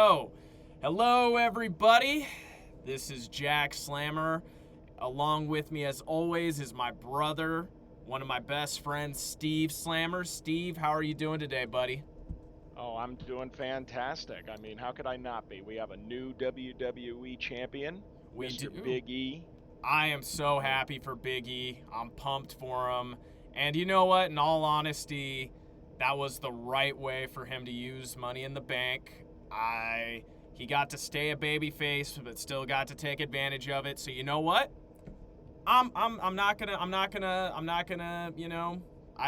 Oh, hello everybody. This is Jack Slammer. Along with me, as always, is my brother, one of my best friends, Steve Slammer. Steve, how are you doing today, buddy? Oh, I'm doing fantastic. I mean, how could I not be? We have a new WWE champion, We Mr. do. Big E. I am so I mean, happy for Big E. I'm pumped for him. And you know what? In all honesty, that was the right way for him to use Money in the Bank. He got to stay a babyface, but still got to take advantage of it. So you know what? I'm not gonna, I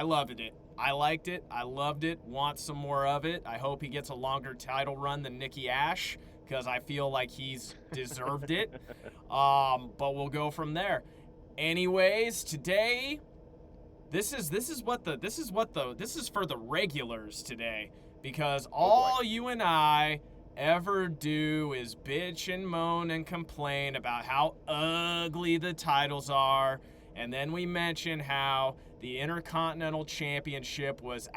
loved it. I liked it. I loved it. Want some more of it. I hope he gets a longer title run than Nikki Ash because I feel like he's deserved it. But we'll go from there. Anyways, today this is for the regulars today because oh boy. all you and I ever do is bitch and moan and complain about how ugly the titles are, and then we mention how the Intercontinental Championship was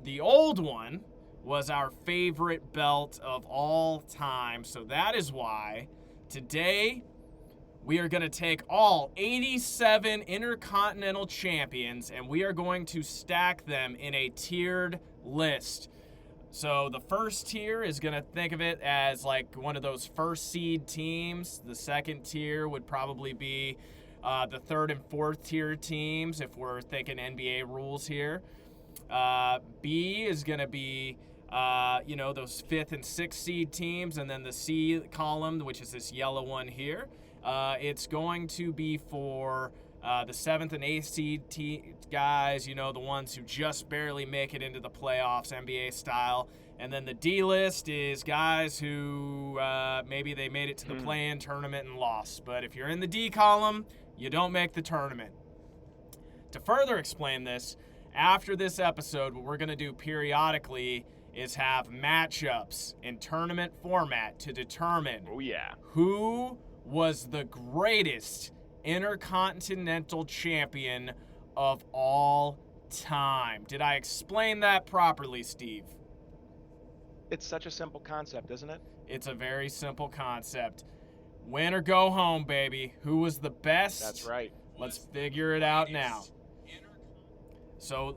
the old one was our favorite belt of all time. So that is why today we are going to take all 87 Intercontinental Champions and we are going to stack them in a tiered list. So the first tier is going to think of it as like one of those first seed teams. The second tier would probably be the third and fourth tier teams if we're thinking NBA rules here. B is going to be those fifth and sixth seed teams, and then the C column, which is this yellow one here. It's going to be for the seventh and eighth seed guys, the ones who just barely make it into the playoffs, NBA style. And then the D list is guys who maybe they made it to the play-in tournament and lost. But if you're in the D column, you don't make the tournament. To further explain this, after this episode, what we're going to do periodically is have matchups in tournament format to determine Oh yeah. who was the greatest Intercontinental Champion of all time. Did I explain that properly, Steve? It's such a simple concept, isn't it? It's a very simple concept. Win or go home, baby. Who was the best? That's right. Let's figure it out now. So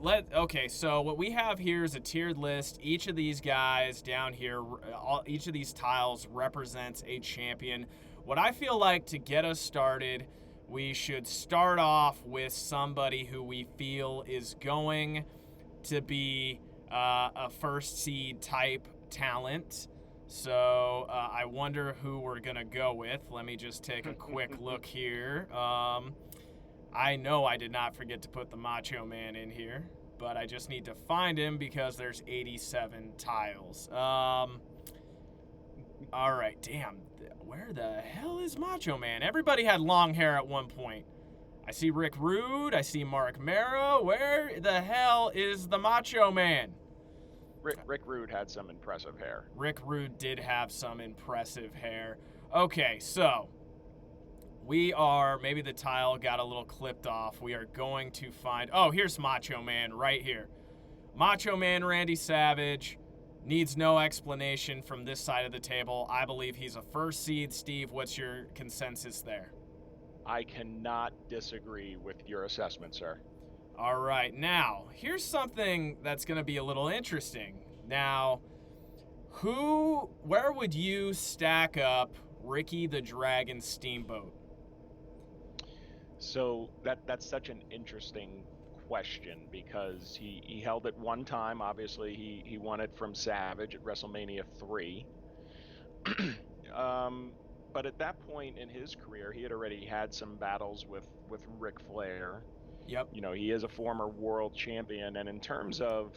so what we have here is a tiered list. Each of these guys down here, each of these tiles represents a champion. What I feel like to get us started, we should start off with somebody who we feel is going to be a first seed type talent. So I wonder who we're going to go with. Let me just take a quick look here. I know I did not forget to put the Macho Man in here, but I just need to find him because there's 87 tiles. All right, damn. Where the hell is Macho Man? Everybody had long hair at one point. I see Rick Rude. I see Mark Marrow. Where the hell is the Macho Man? Rick Rude had some impressive hair. Rick Rude did have some impressive hair. Okay, so maybe the tile got a little clipped off. We are going to find, here's Macho Man right here. Macho Man Randy Savage needs no explanation from this side of the table. I believe he's a first seed. Steve, what's your consensus there? I cannot disagree with your assessment, sir. All right, now, here's something that's going to be a little interesting. Now, where would you stack up Ricky the Dragon Steamboat? So that's such an interesting question because he held it one time. Obviously, he won it from Savage at WrestleMania 3. But at that point in his career, he had already had some battles with Ric Flair. Yep. He is a former world champion, and in terms of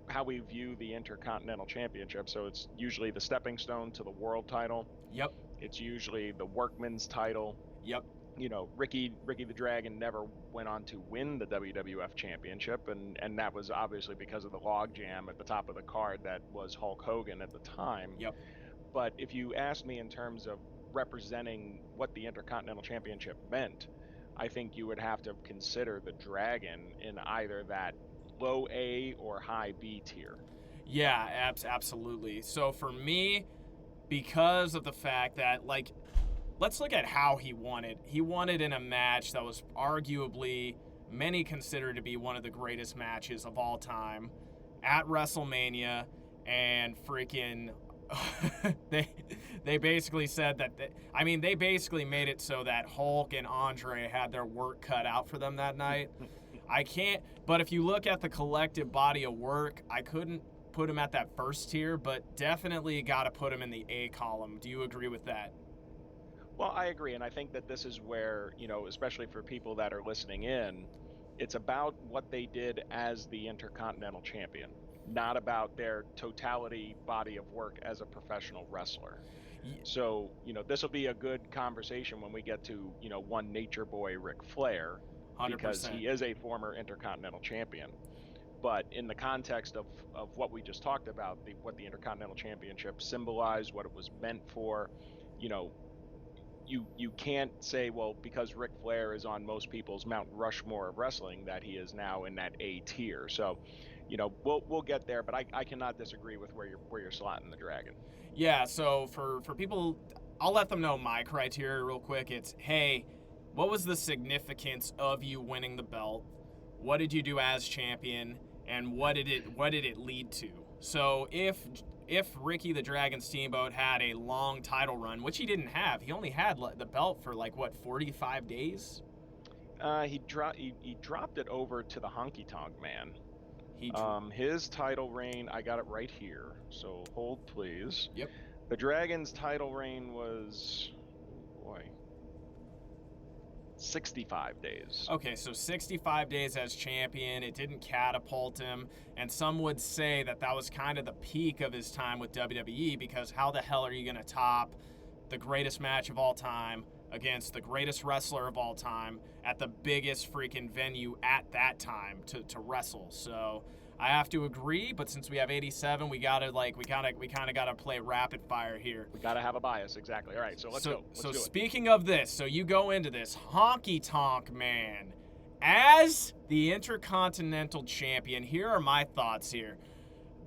how we view the Intercontinental Championship, so it's usually the stepping stone to the world title. Yep. It's usually the workman's title. Yep. Ricky the Dragon never went on to win the WWF Championship, and that was obviously because of the logjam at the top of the card that was Hulk Hogan at the time. Yep. But if you ask me in terms of representing what the Intercontinental Championship meant, I think you would have to consider the Dragon in either that low A or high B tier. Yeah, absolutely. So for me, because of the fact that, like, let's look at how he won it. He won it in a match that was arguably many consider to be one of the greatest matches of all time at WrestleMania, and freaking they basically said that they basically made it so that Hulk and Andre had their work cut out for them that night. I can't, but if you look at the collective body of work, I couldn't put him at that first tier, but definitely got to put him in the A column. Do you agree with that? Well, I agree, and I think that this is where, especially for people that are listening in, it's about what they did as the Intercontinental Champion, not about their totality body of work as a professional wrestler. So, this will be a good conversation when we get to, one nature boy, Ric Flair, because 100%. he is a former Intercontinental Champion. But in the context of what we just talked about, what the Intercontinental Championship symbolized, what it was meant for, you know, you can't say, well, because Ric Flair is on most people's Mount Rushmore of wrestling, that he is now in that A tier. So, we'll get there, but I cannot disagree with where you're slotting the Dragon. Yeah, so for people, I'll let them know my criteria real quick. It's, hey, what was the significance of you winning the belt? What did you do as champion, and what did it lead to? So if Ricky the Dragon Steamboat had a long title run, which he didn't have, he only had the belt for 45 days. He dropped it over to the Honky Tonk Man. He His title reign, I got it right here, so hold please. Yep. The Dragon's title reign was, oh boy, 65 days. Okay, so 65 days as champion. It didn't catapult him, and some would say that was kind of the peak of his time with WWE, because how the hell are you going to top the greatest match of all time against the greatest wrestler of all time at the biggest freaking venue at that time to wrestle? So I have to agree, but since we have 87, we kind of gotta play rapid fire here. We gotta have a bias, exactly. All right, so let's go. So speaking of this, so you go into this Honky Tonk Man as the Intercontinental Champion. Here are my thoughts here.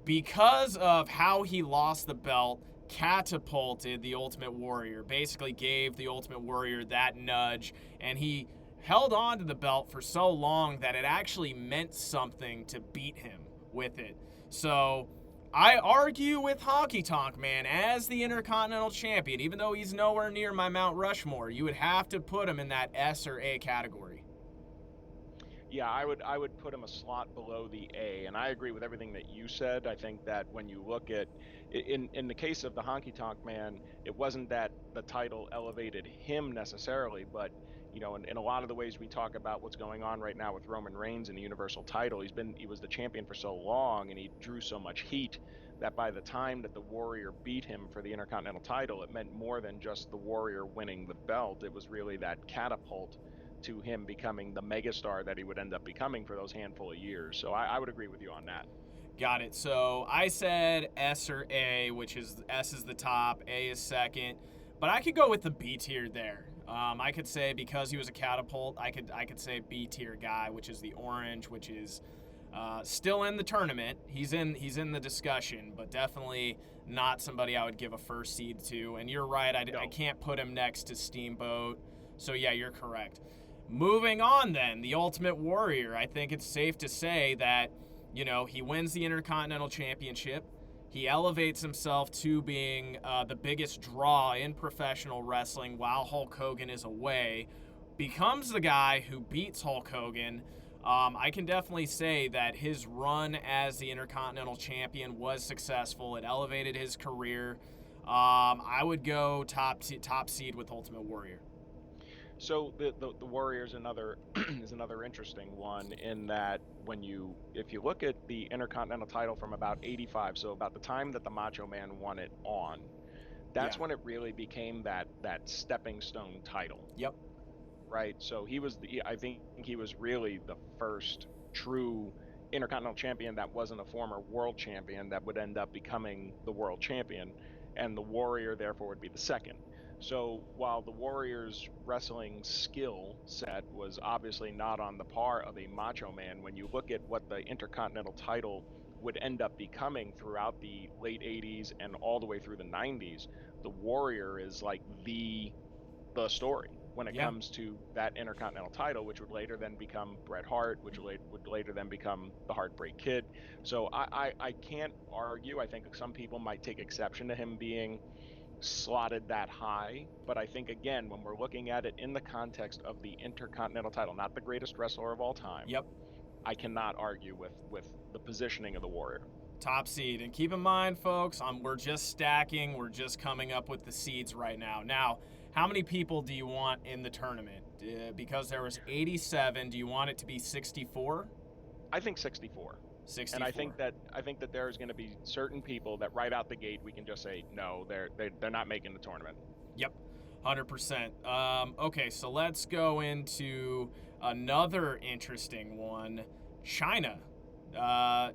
Because of how he lost the belt, catapulted the Ultimate Warrior, basically gave the Ultimate Warrior that nudge, and he held on to the belt for so long that it actually meant something to beat him with it. So I argue with Honky Tonk Man as the Intercontinental Champion. Even though he's nowhere near my Mount Rushmore, you would have to put him in that S or A category. Yeah, I would put him a slot below the A, and I agree with everything that you said. I think that when you look at, in the case of the Honky Tonk Man, it wasn't that the title elevated him necessarily, but in a lot of the ways we talk about what's going on right now with Roman Reigns and the Universal title, he was the champion for so long, and he drew so much heat that by the time that the Warrior beat him for the Intercontinental title, it meant more than just the Warrior winning the belt. It was really that catapult to him becoming the megastar that he would end up becoming for those handful of years. So I would agree with you on that. Got it. So I said S or A, which is S is the top, A is second, but I could go with the B tier there. I could say, because he was a catapult, I could say B tier guy, which is the orange, which is still in the tournament. He's in the discussion, but definitely not somebody I would give a first seed to. And you're right, I can't put him next to Steamboat. So yeah, you're correct. Moving on then, the Ultimate Warrior. I think it's safe to say that, he wins the Intercontinental Championship. He elevates himself to being the biggest draw in professional wrestling while Hulk Hogan is away. Becomes the guy who beats Hulk Hogan. I can definitely say that his run as the Intercontinental Champion was successful. It elevated his career. I would go top seed with Ultimate Warrior. So the Warrior is another is another interesting one, in that if you look at the Intercontinental title from about 85, so about the time that the Macho Man won it on, that's when it really became that stepping stone title. Yep. Right. So I think he was really the first true Intercontinental Champion that wasn't a former world champion that would end up becoming the world champion, and the Warrior therefore would be the second. So while the Warrior's wrestling skill set was obviously not on the par of a Macho Man, when you look at what the Intercontinental title would end up becoming throughout the late 80s and all the way through the 90s, the Warrior is like the story when it comes to that Intercontinental title, which would later then become Bret Hart, which would later then become the Heartbreak Kid. So I can't argue. I think some people might take exception to him being slotted that high, but I think, again, when we're looking at it in the context of the Intercontinental title, not the greatest wrestler of all time, I cannot argue with the positioning of the Warrior. Top seed. And keep in mind, folks, we're just stacking. We're just coming up with the seeds right now. Now, how many people do you want in the tournament? Because there was 87, do you want it to be 64? I think 64. 64. And I think that there's going to be certain people that right out the gate we can just say no, they're not making the tournament. Yep, 100%. Okay, so let's go into another interesting one. China.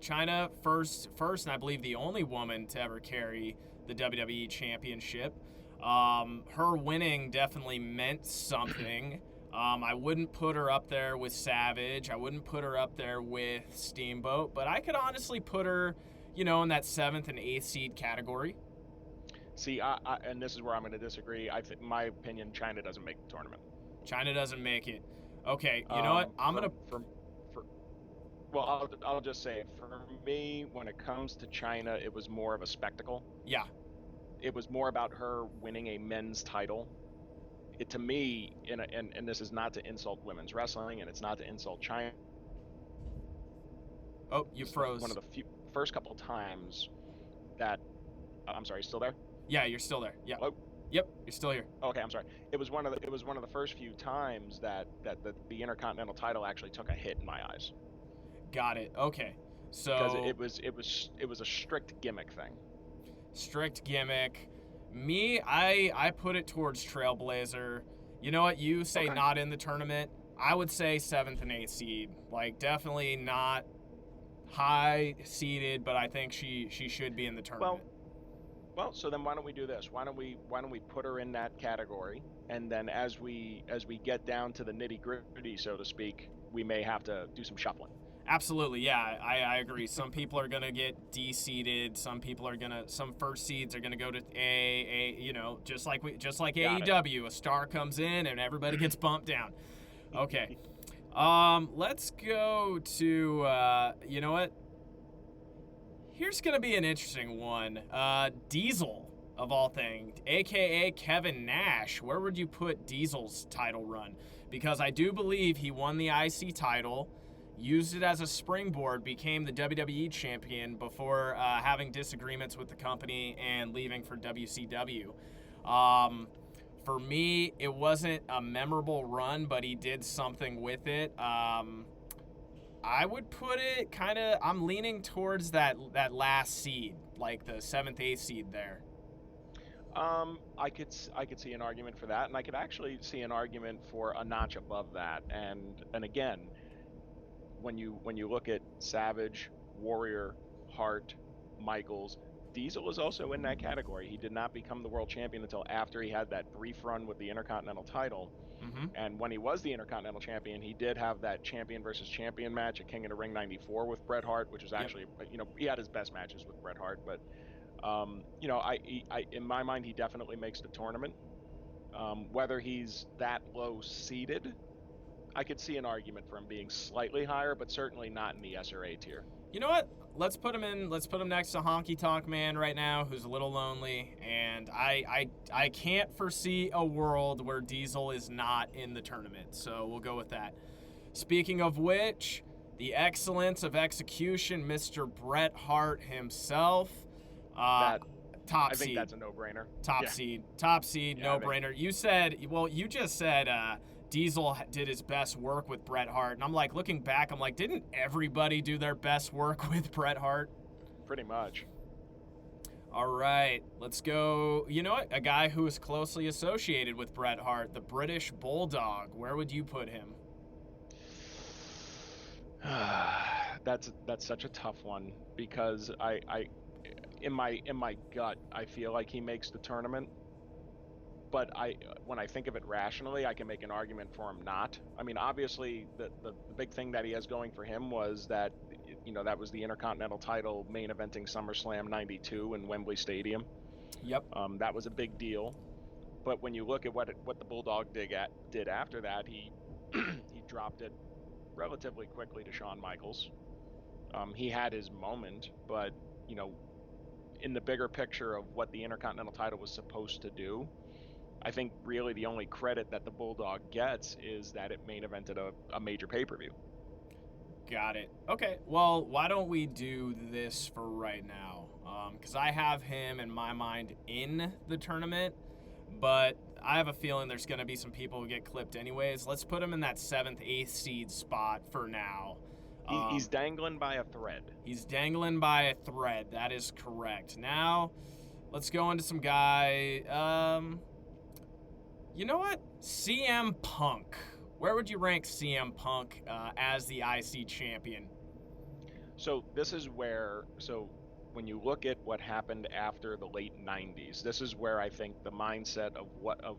China first, and I believe the only woman to ever carry the WWE Championship. Her winning definitely meant something. I wouldn't put her up there with Savage. I wouldn't put her up there with Steamboat, but I could honestly put her, in that 7th and 8th seed category. See, and this is where I'm going to disagree. In my opinion, China doesn't make the tournament. China doesn't make it. Okay, you know what? Well, I'll just say, for me, when it comes to China, it was more of a spectacle. Yeah. It was more about her winning a men's title. To me, and this is not to insult women's wrestling, and it's not to insult China. Oh, you froze. One of the first couple of times that, I'm sorry, still there? Yeah, you're still there. Yeah. Hello? Yep, you're still here. Okay, I'm sorry. It was one of the first few times that the Intercontinental title actually took a hit in my eyes. Got it. Okay. So because it was a strict gimmick thing. Strict gimmick. Me, I put it towards Trailblazer. You know what? You say not in the tournament. I would say 7th and 8th seed. Like, definitely not high seeded, but I think she should be in the tournament. Well, so then why don't we do this? Why don't we put her in that category, and then as we get down to the nitty gritty, so to speak, we may have to do some shuffling. Absolutely, yeah, I agree. Some people are gonna get D-seeded. Some first seeds are gonna go to A. Just like AEW, a star comes in and everybody gets bumped down. Okay, let's go to you know what? Here's gonna be an interesting one. Diesel, of all things, aka Kevin Nash. Where would you put Diesel's title run? Because I do believe he won the IC title, used it as a springboard, became the WWE champion before having disagreements with the company and leaving for WCW. For me, it wasn't a memorable run, but he did something with it. I would put it I'm leaning towards that last seed, like the 7th, 8th seed there. I could see an argument for that, and I could actually see an argument for a notch above that. And again, when you look at Savage, Warrior, Hart, Michaels, Diesel is also in that category. He did not become the world champion until after he had that brief run with the Intercontinental title. Mm-hmm. And when he was the Intercontinental champion, he did have that champion versus champion match at King of the Ring '94 with Bret Hart, which was actually, he had his best matches with Bret Hart. But, I in my mind, he definitely makes the tournament. Whether he's that low seeded, I could see an argument for him being slightly higher, but certainly not in the SRA tier. You know what? Let's put him in. Let's put him next to Honky Tonk Man right now, who's a little lonely, and I can't foresee a world where Diesel is not in the tournament. So we'll go with that. Speaking of which, the excellence of execution, Mr. Bret Hart himself. Top seed. I think that's a no-brainer. Top seed, yeah, no-brainer. You just said Diesel did his best work with Bret Hart. And I'm like, looking back, didn't everybody do their best work with Bret Hart? Pretty much. All right, let's go. You know what? A guy who is closely associated with Bret Hart, the British Bulldog. Where would you put him? That's such a tough one, because I in my gut, I feel like he makes the tournament. But when I think of it rationally, I can make an argument for him not. I mean, obviously, the big thing that he has going for him was that, that was the Intercontinental title main eventing SummerSlam '92 in Wembley Stadium. Yep. That was a big deal. But when you look at what the Bulldog did after that, he he dropped it relatively quickly to Shawn Michaels. He had his moment, but in the bigger picture of what the Intercontinental title was supposed to do, I think really the only credit that the Bulldog gets is that it main evented a major pay-per-view. Got it. Okay, well, why don't we do this for right now? Because I have him in my mind in the tournament, but I have a feeling there's going to be some people who get clipped anyways. Let's put him in that 7th, 8th seed spot for now. He's dangling by a thread. He's dangling by a thread. That is correct. Now, let's go into some guy. You know what? CM Punk. Where would you rank CM Punk as the IC champion? So this is where, when you look at what happened after the late 90s, this is where I think the mindset of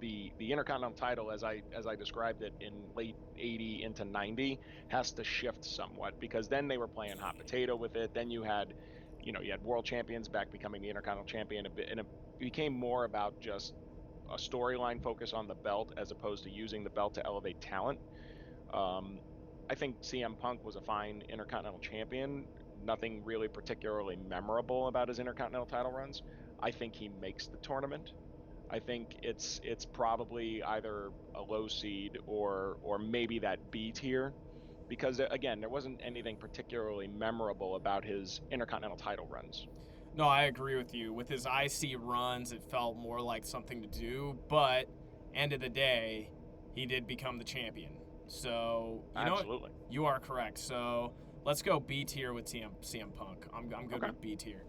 the Intercontinental title, as I described it in late 80 into 90, has to shift somewhat, because then they were playing hot potato with it. Then you had world champions back becoming the Intercontinental champion, and it became more about just a storyline focus on the belt as opposed to using the belt to elevate talent. I think CM Punk was a fine Intercontinental champion. Nothing really particularly memorable about his Intercontinental title runs. I think he makes the tournament. I think it's probably either a low seed or maybe that B tier, because again, there wasn't anything particularly memorable about his Intercontinental title runs. No, I agree with you. With his IC runs, it felt more like something to do, but end of the day, he did become the champion. So, Absolutely. You are correct. So, let's go B tier with CM Punk. I'm good Okay. with B tier.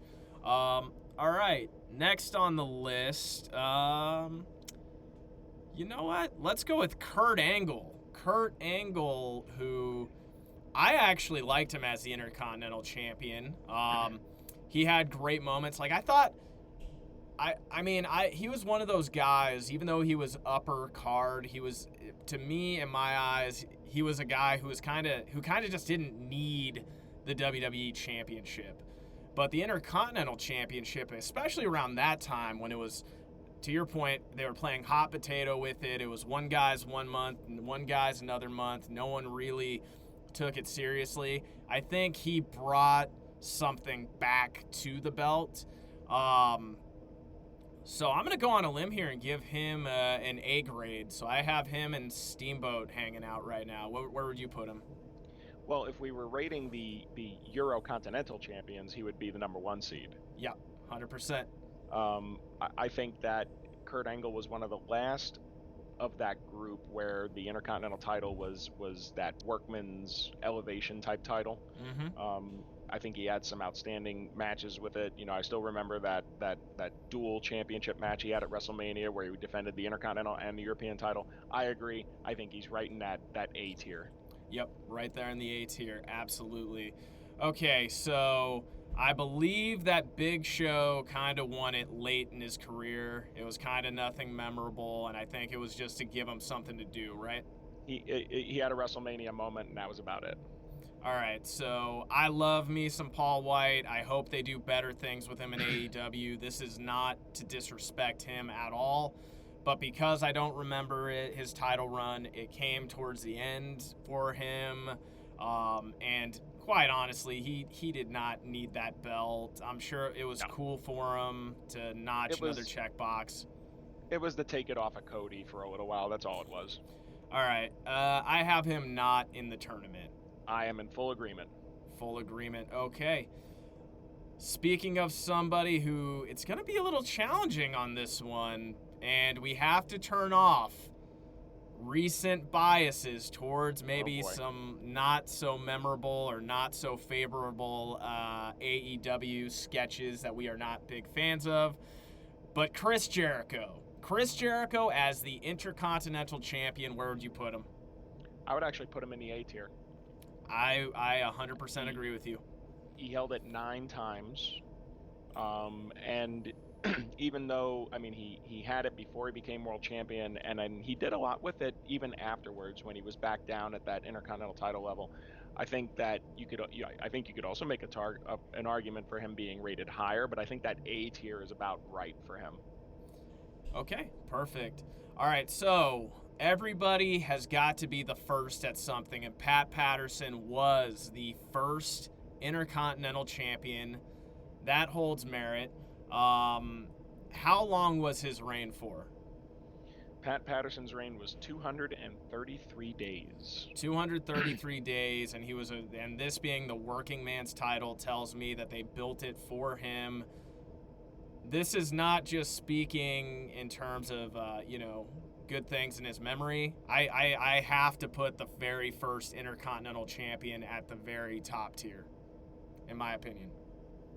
All right. Next on the list, you know what? Let's go with Kurt Angle. Kurt Angle, who I actually liked him as the Intercontinental champion. He had great moments. Like, I thought, he was one of those guys, even though he was upper card, he was, to me, in my eyes, he was a guy who kind of just didn't need the WWE championship. But the Intercontinental championship, especially around that time when it was, to your point, they were playing hot potato with it. It was one guy's 1 month and one guy's another month. No one really took it seriously. I think he brought something back to the belt. So I'm going to go on a limb here and give him an A grade. So I have him and Steamboat hanging out right now. Where would you put him? Well, if we were rating the Eurocontinental champions, he would be the number 1 seed. Yeah, 100%. I think that Kurt Angle was one of the last of that group where the Intercontinental title was that workman's elevation type title. Mm-hmm. I think he had some outstanding matches with it. I still remember that dual championship match he had at WrestleMania where he defended the Intercontinental and the European title. I agree. I think he's right in that A tier. Yep, right there in the A tier. Absolutely. Okay, so I believe that Big Show kind of won it late in his career. It was kind of nothing memorable, and I think it was just to give him something to do, right? He had a WrestleMania moment, and that was about it. All right, so I love me some Paul White. I hope they do better things with him in AEW. This is not to disrespect him at all, but because I don't remember his title run, it came towards the end for him, and quite honestly, he did not need that belt. I'm sure it was cool for him to notch another checkbox. It was to take it off of Cody for a little while. That's all it was. All right, I have him not in the tournament. I am in full agreement. Full agreement. Okay. Speaking of somebody who, it's going to be a little challenging on this one, and we have to turn off recent biases towards maybe some not so memorable or not so favorable AEW sketches that we are not big fans of. But Chris Jericho. Chris Jericho as the Intercontinental Champion, where would you put him? I would actually put him in the A tier. I 100% agree with you. He held it 9 times. And even though, he had it before he became world champion, and then he did a lot with it even afterwards when he was back down at that Intercontinental title level. I think that I think you could also make an argument for him being rated higher, but I think that A tier is about right for him. Okay, perfect. All right, so everybody has got to be the first at something, and Pat Patterson was the first Intercontinental Champion. That holds merit. How long was his reign for? Pat Patterson's reign was 233 days. 233 days, and and this being the working man's title tells me that they built it for him. This is not just speaking in terms of good things in his memory. I have to put the very first Intercontinental Champion at the very top tier, in my opinion.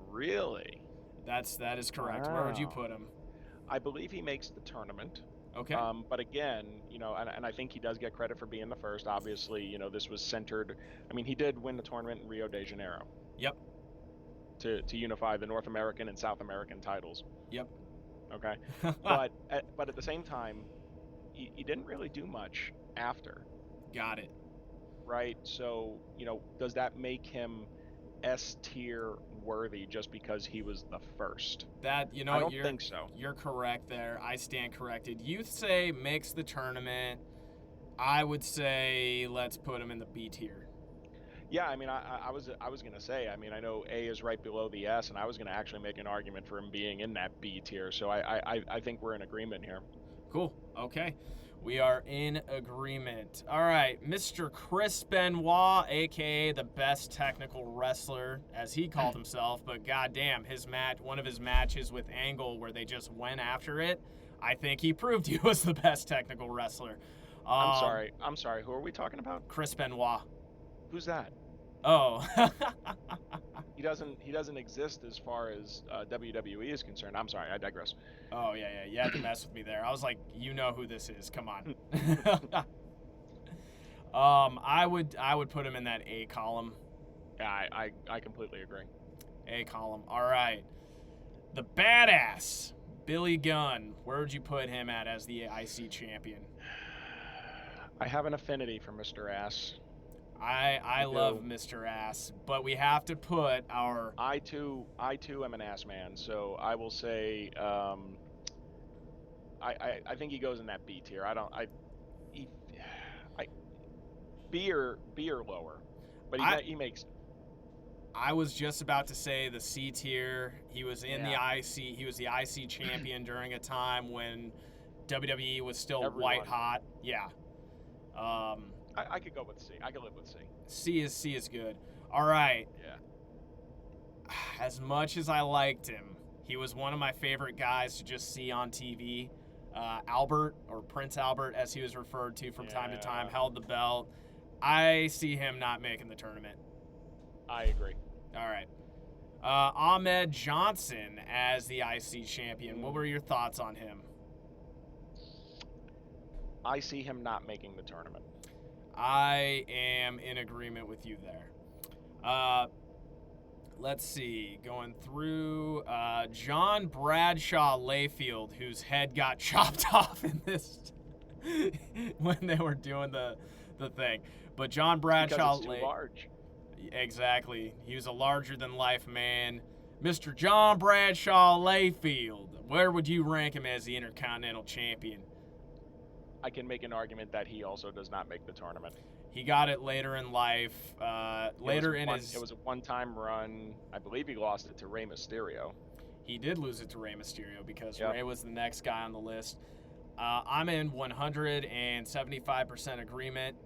Really? That is correct. Wow. Where would you put him? I believe he makes the tournament. Okay. But again, and I think he does get credit for being the first. Obviously, this was centered. I mean, he did win the tournament in Rio de Janeiro. Yep. To unify the North American and South American titles. Yep. Okay. but at the same time, he didn't really do much after. Got it. Right. So does that make him S tier worthy just because he was the first? I don't think so. You're correct there. I stand corrected. You say makes the tournament. I would say let's put him in the B tier. Yeah, I mean, I was gonna say. I mean, I know A is right below the S, and I was gonna actually make an argument for him being in that B tier. So I think we're in agreement here. Cool. Okay. We are in agreement. All right, Mr. Chris Benoit, aka the best technical wrestler, as he called himself, but goddamn, one of his matches with Angle where they just went after it, I think he proved he was the best technical wrestler. I'm sorry. Who are we talking about? Chris Benoit. Who's that? Oh. He doesn't exist as far as WWE is concerned. I'm sorry, I digress. Oh yeah. You had to mess with me there. I was like, you know who this is. Come on. I would put him in that A column. Yeah, I completely agree. A column. All right. The badass Billy Gunn. Where would you put him at as the IC champion? I have an affinity for Mr. Ass. I love Mr. Ass, but we have to put our. I too am an ass man, so I will say I think he goes in that B tier. B or lower, but he makes. I was just about to say the C tier. He was in the IC. He was the IC champion during a time when WWE was still white hot. Yeah. I could go with C. I could live with C. C is good. All right. Yeah. As much as I liked him, he was one of my favorite guys to just see on TV. Albert, or Prince Albert, as he was referred to from time to time, held the belt. I see him not making the tournament. I agree. All right. Ahmed Johnson as the IC champion. What were your thoughts on him? I see him not making the tournament. I am in agreement with you there. Let's see. Going through John Bradshaw Layfield, whose head got chopped off in this when they were doing the thing. But John Bradshaw Layfield. Large. Exactly. He was a larger than life man. Mr. John Bradshaw Layfield. Where would you rank him as the Intercontinental Champion? I can make an argument that he also does not make the tournament. He got it later in life. It was a one-time run. I believe he lost it to Rey Mysterio. He did lose it to Rey Mysterio because Rey was the next guy on the list. I'm in 175% agreement.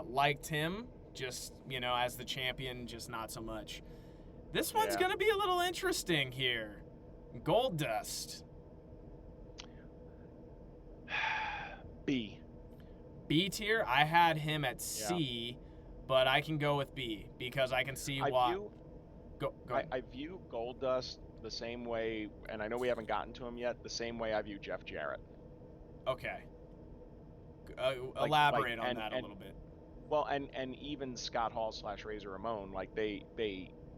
Liked him, just, as the champion, just not so much. This one's going to be a little interesting here. Goldust. B. B tier? I had him at C, but I can go with B because I can see why. I view Goldust the same way, and I know we haven't gotten to him yet, the same way I view Jeff Jarrett. Okay. Elaborate on that a little bit. Well, and even Scott Hall / Razor Ramon, like they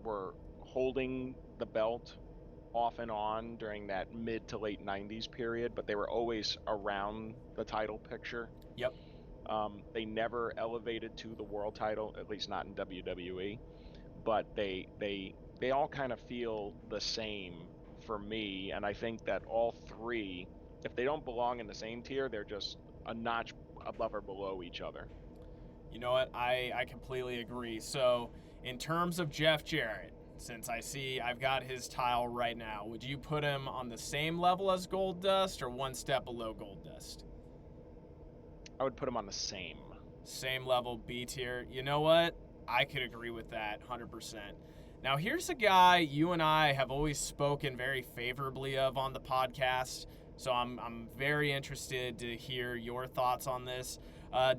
were holding the belt off and on during that mid to late 90s period, but they were always around the title picture. Yep. They never elevated to the world title, at least not in WWE. But they all kind of feel the same for me, and I think that all three, if they don't belong in the same tier, they're just a notch above or below each other. You know what? I completely agree. So, in terms of Jeff Jarrett, since I see I've got his tile right now, would you put him on the same level as Goldust or one step below Goldust? I would put him on the same. Same level, B tier. You know what? I could agree with that 100%. Now, here's a guy you and I have always spoken very favorably of on the podcast, so I'm very interested to hear your thoughts on this.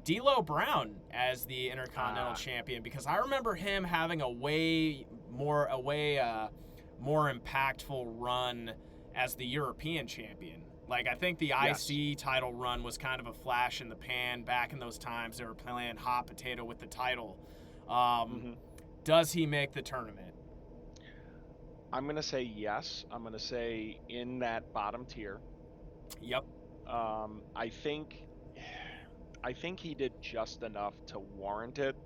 D'Lo Brown as the Intercontinental Champion, because I remember him having a way more impactful run as the European Champion. Like, I think the IC title run was kind of a flash in the pan back in those times. They were playing hot potato with the title. Does he make the tournament? I'm going to say yes. I'm going to say in that bottom tier. Yep. I think he did just enough to warrant it.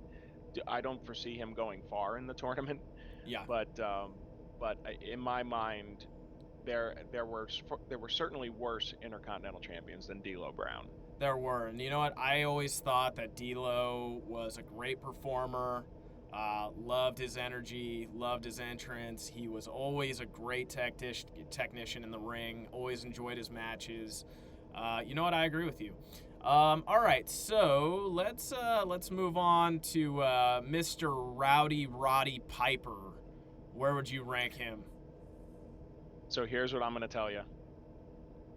I don't foresee him going far in the tournament. Yeah. But in my mind, there were certainly worse Intercontinental champions than D'Lo Brown. There were, and you know what? I always thought that D'Lo was a great performer. Loved his energy, loved his entrance. He was always a great technician in the ring. Always enjoyed his matches. You know what? I agree with you. All right, so let's move on to Mr. Roddy Piper. Where would you rank him? So here's what I'm going to tell you.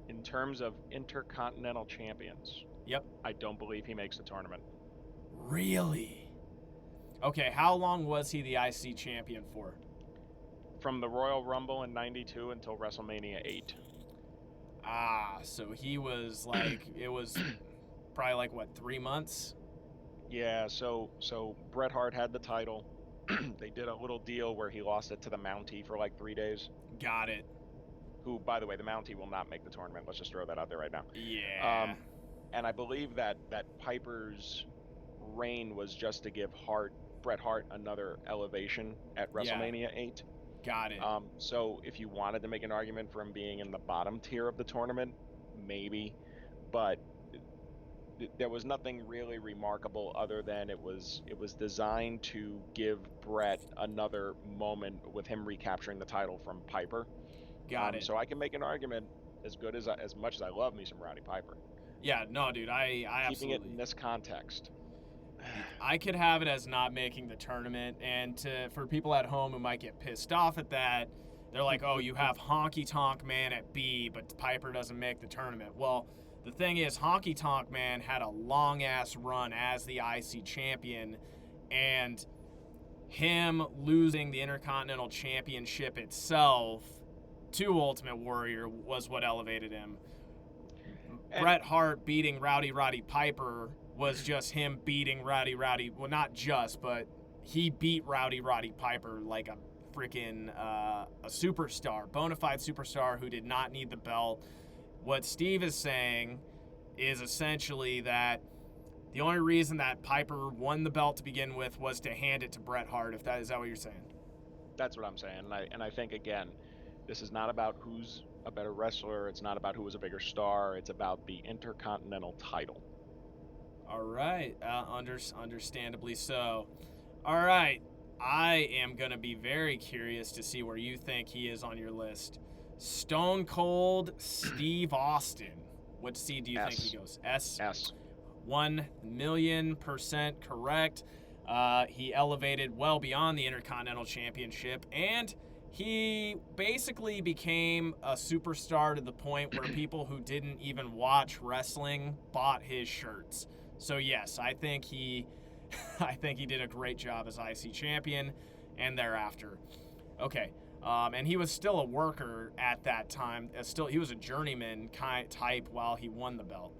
In terms of Intercontinental champions, yep, I don't believe he makes the tournament. Really? Okay, how long was he the IC champion for? From the Royal Rumble in '92 until WrestleMania 8. So he was like, it was probably like, what, 3 months? Yeah, so Bret Hart had the title. They did a little deal where he lost it to the Mountie for like 3 days. Got it. Who, by the way, the Mountie will not make the tournament. Let's just throw that out there right now. Yeah. And I believe that Piper's reign was just to give Bret Hart another elevation at WrestleMania 8. Got it. So if you wanted to make an argument for him being in the bottom tier of the tournament, maybe, but there was nothing really remarkable other than it was designed to give Bret another moment with him recapturing the title from Piper. Got it. So I can make an argument as much as I love me some Roddy Piper. Yeah, no, dude, I absolutely. Keeping it in this context. I could have it as not making the tournament, and for people at home who might get pissed off at that, they're like, oh, you have Honky Tonk Man at B, but Piper doesn't make the tournament. Well, the thing is, Honky Tonk Man had a long-ass run as the IC champion, and him losing the Intercontinental Championship itself to Ultimate Warrior was what elevated him. Bret Hart beating Roddy Piper was just him beating Rowdy. Well, not just, but he beat Roddy Piper like a freaking a superstar, bona fide superstar who did not need the belt. What Steve is saying is essentially that the only reason that Piper won the belt to begin with was to hand it to Bret Hart. Is that what you're saying? That's what I'm saying, and I think again, this is not about who's a better wrestler. It's not about who was a bigger star. It's about the Intercontinental title. All right, understandably so. All right, I am going to be very curious to see where you think he is on your list. Stone Cold Steve Austin. What seed do you think he goes? S? 1,000,000% correct. He elevated well beyond the Intercontinental Championship, and he basically became a superstar to the point where people who didn't even watch wrestling bought his shirts. So yes, I think he did a great job as IC champion and thereafter. Okay, and he was still a worker at that time. He was a journeyman type while he won the belt.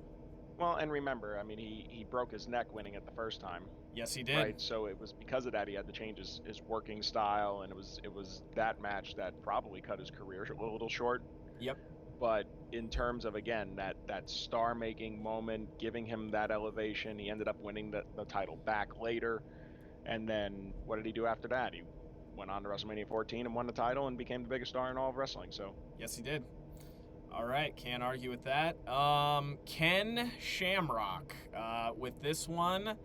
Well, and remember, I mean, he broke his neck winning it the first time. Yes, he did. Right, so it was because of that he had to change his working style, and it was that match that probably cut his career a little short. Yep. But in terms of, again, that star-making moment, giving him that elevation. He ended up winning the title back later. And then what did he do after that? He went on to WrestleMania 14 and won the title and became the biggest star in all of wrestling. So Yes, he did. All right, can't argue with that. Ken Shamrock. With this one,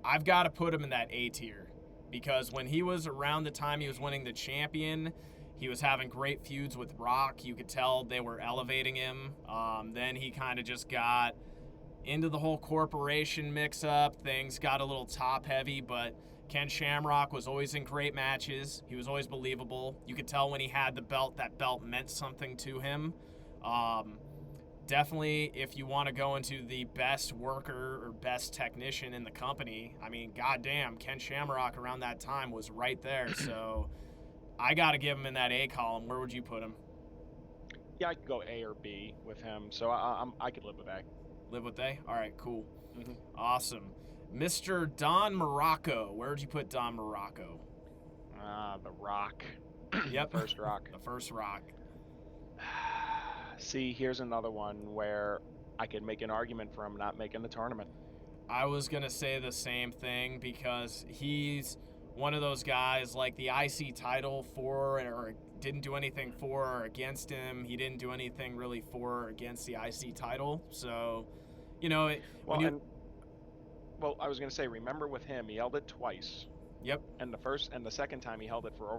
I've got to put him in that A tier because when he was around the time he was winning the champion, he was having great feuds with Rock. You could tell they were elevating him. Then he kind of just got into the whole corporation mix-up. Things got a little top-heavy, but Ken Shamrock was always in great matches. He was always believable. You could tell when he had the belt, that belt meant something to him. Definitely, if you want to go into the best worker or best technician in the company, I mean, goddamn, Ken Shamrock around that time was right there. So I got to give him in that A column. Where would you put him? yeah, I could go A or B with him. So I could live with A. Live with A? All right, cool. Mm-hmm. Awesome. Mr. Don Morocco. Where would you put Don Morocco? The Rock. Yep. First Rock. The first Rock. See, here's another one where I could make an argument for him not making the tournament. I was going to say the same thing because he's one of those guys like the IC title for or didn't do anything for or against him. He didn't do anything really for or against the IC title. So, you know, I was going to say, remember with him, he held it twice. Yep. And the second time he held it for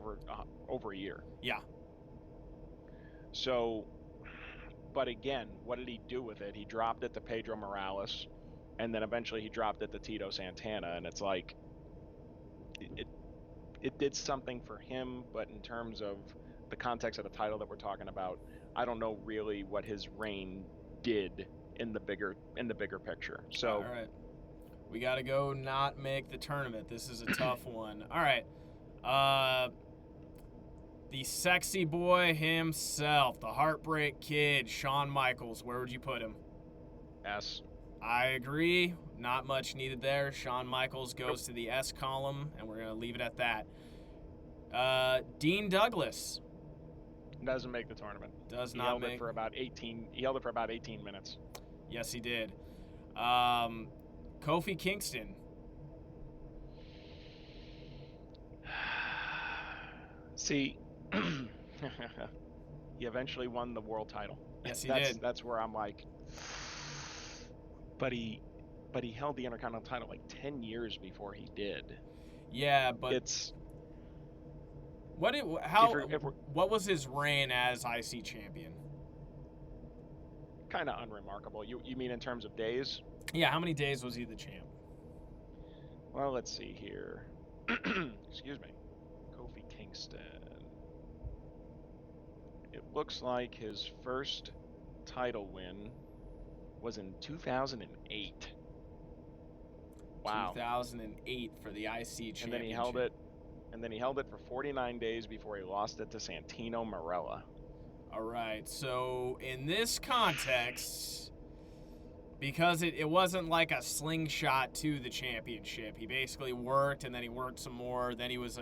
over a year. Yeah. So, but again, what did he do with it? He dropped it to Pedro Morales, and then eventually he dropped it to Tito Santana, and it's like it did something for him, but in terms of the context of the title that we're talking about, I don't know really what his reign did in the bigger picture. So all right. We got to go not make the tournament. This is a tough one. All right. The sexy boy himself, the Heartbreak Kid, Shawn Michaels. Where would you put him? S. I agree. Not much needed there. Shawn Michaels goes to the S column, and we're going to leave it at that. Dean Douglas. Doesn't make the tournament. Does he not held make it for about 18. He held it for about 18 minutes. Yes, he did. Kofi Kingston. See, he eventually won the world title. Yes, he did. That's where I'm like, but he held the Intercontinental title like 10 years before he did. Yeah, but it's what was his reign as IC champion? Kind of unremarkable. You mean in terms of days? Yeah, how many days was he the champ? Well, let's see here. Excuse me. Kofi Kingston. It looks like his first title win was in 2008. Wow. 2008 for the IC championship. And then he held it for 49 days before he lost it to Santino Marella. All right. So in this context, because it wasn't like a slingshot to the championship, he basically worked and then he worked some more. Then he was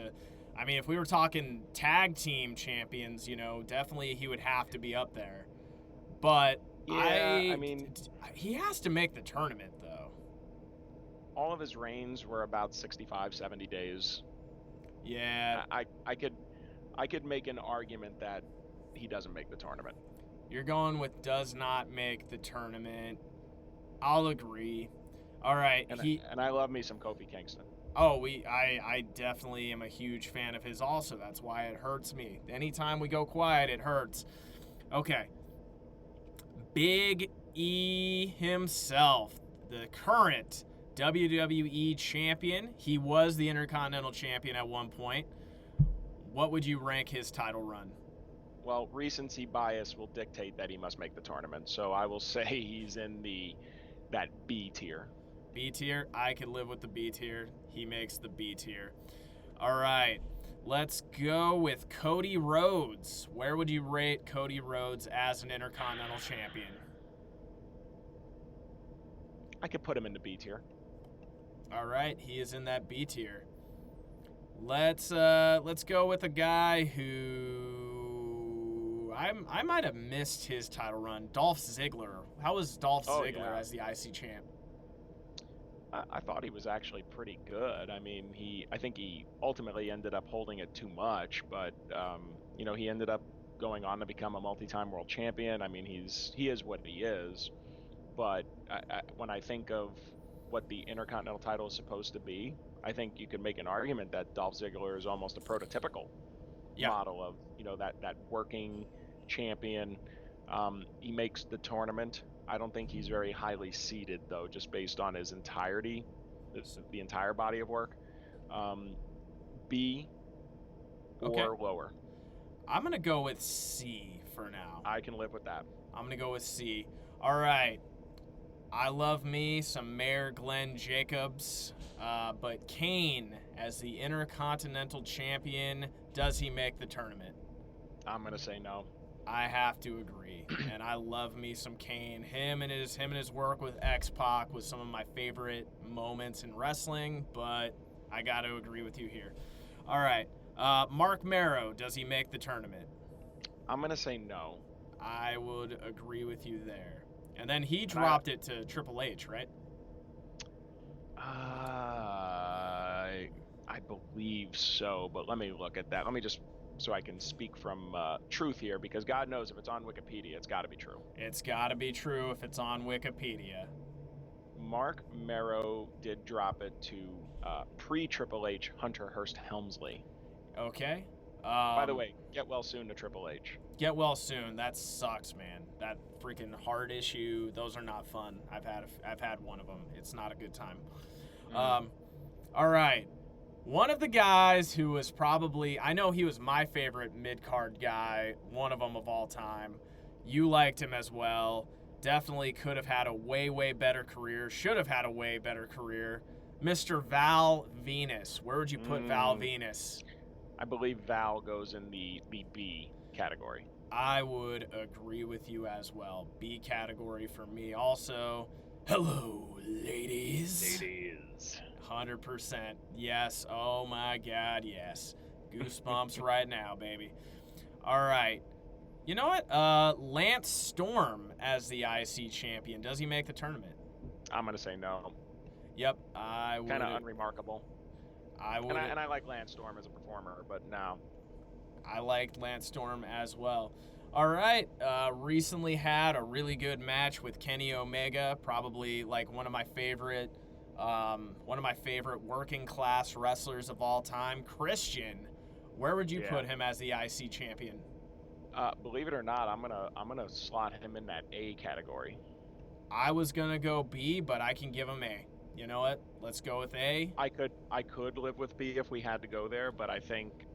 if we were talking tag team champions, definitely he would have to be up there. But yeah, he has to make the tournament though. All of his reigns were about 65, 70 days. Yeah. I could make an argument that he doesn't make the tournament. You're going with does not make the tournament. I'll agree. All right. And I love me some Kofi Kingston. Oh, I definitely am a huge fan of his also. That's why it hurts me. Anytime we go quiet, it hurts. Okay. Big E himself, the current WWE champion. He was the Intercontinental champion at one point. What would you rank his title run? Well, recency bias will dictate that he must make the tournament. So I will say he's in that B tier. B tier? I could live with the B tier. He makes the B tier. All right. Let's go with Cody Rhodes. Where would you rate Cody Rhodes as an Intercontinental champion? I could put him in the B tier. All right, he is in that B tier. Let's go with a guy who I might have missed his title run. Dolph Ziggler. How was Dolph Ziggler as the IC champ? I thought he was actually pretty good. I mean, I think he ultimately ended up holding it too much, but he ended up going on to become a multi-time world champion. I mean, he is what he is. But when I think of what the Intercontinental title is supposed to be, I think you could make an argument that Dolph Ziggler is almost a prototypical model of that working champion. He makes the tournament. I don't think he's very highly seeded though, just based on his entirety, the entire body of work. B or lower. I'm gonna go with C for now. I can live with that. I'm gonna go with C. All right. I love me some Mayor Glenn Jacobs, but Kane as the Intercontinental Champion, does he make the tournament? I'm gonna say no. I have to agree, and I love me some Kane. Him and his work with X-Pac was some of my favorite moments in wrestling, but I got to agree with you here. All right, Mark Marrow, does he make the tournament? I'm gonna say no. I would agree with you there. And then he dropped it to Triple H, right? I believe so, but let me look at that. Let me just, so I can speak from truth here, because God knows if it's on Wikipedia, it's got to be true. It's got to be true if it's on Wikipedia. Mark Marrow did drop it to pre-Triple H Hunter Hearst Helmsley. Okay. By the way, get well soon to Triple H. Get well soon. That sucks, man. That freaking heart issue. Those are not fun. I've had one of them. It's not a good time. All right. One of the guys who was probably, I know he was my favorite mid-card guy, one of them of all time. You liked him as well. Definitely could have had a way, way better career. Should have had a way better career. Mr. Val Venus. Where would you put Val Venus? I believe Val goes in the B category. I would agree with you as well. B category for me also. Hello, ladies. 100%. Yes. Oh my God, yes. Goosebumps right now, baby. All right. You know what? Lance Storm as the IC champion. Does he make the tournament? I'm going to say no. Yep. I would. Kind of unremarkable. I would. And I like Lance Storm as a performer, but no. I liked Lance Storm as well. All right. Recently had a really good match with Kenny Omega. Probably like one of my favorite working class wrestlers of all time. Christian, where would you put him as the IC champion? Believe it or not, I'm gonna slot him in that A category. I was gonna go B, but I can give him A. You know what? Let's go with A. I could live with B if we had to go there, but I think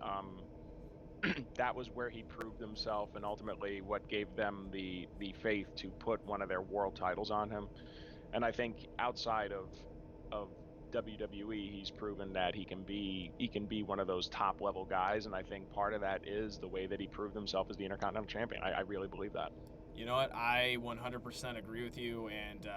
that was where he proved himself, and ultimately what gave them the faith to put one of their world titles on him. And I think outside of WWE, he's proven that he can be one of those top level guys, and I think part of that is the way that he proved himself as the Intercontinental Champion. I really believe that. You know what? I 100% agree with you, and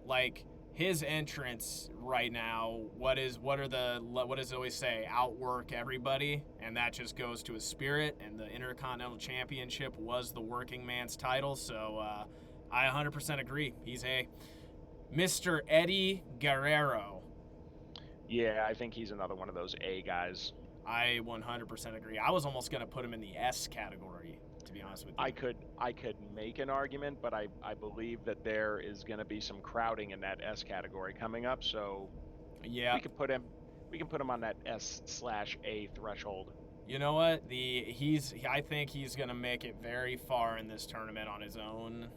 like his entrance right now, what does it always say? Outwork everybody, and that just goes to his spirit. And the Intercontinental Championship was the working man's title, so I 100% agree. He's A. Mr. Eddie Guerrero. Yeah, I think he's another one of those A guys. I 100% agree. I was almost going to put him in the S category, to be honest with you. I could make an argument, but I believe that there is going to be some crowding in that S category coming up, so yeah, we can put him on that S/A threshold. You know what? I think he's gonna make it very far in this tournament on his own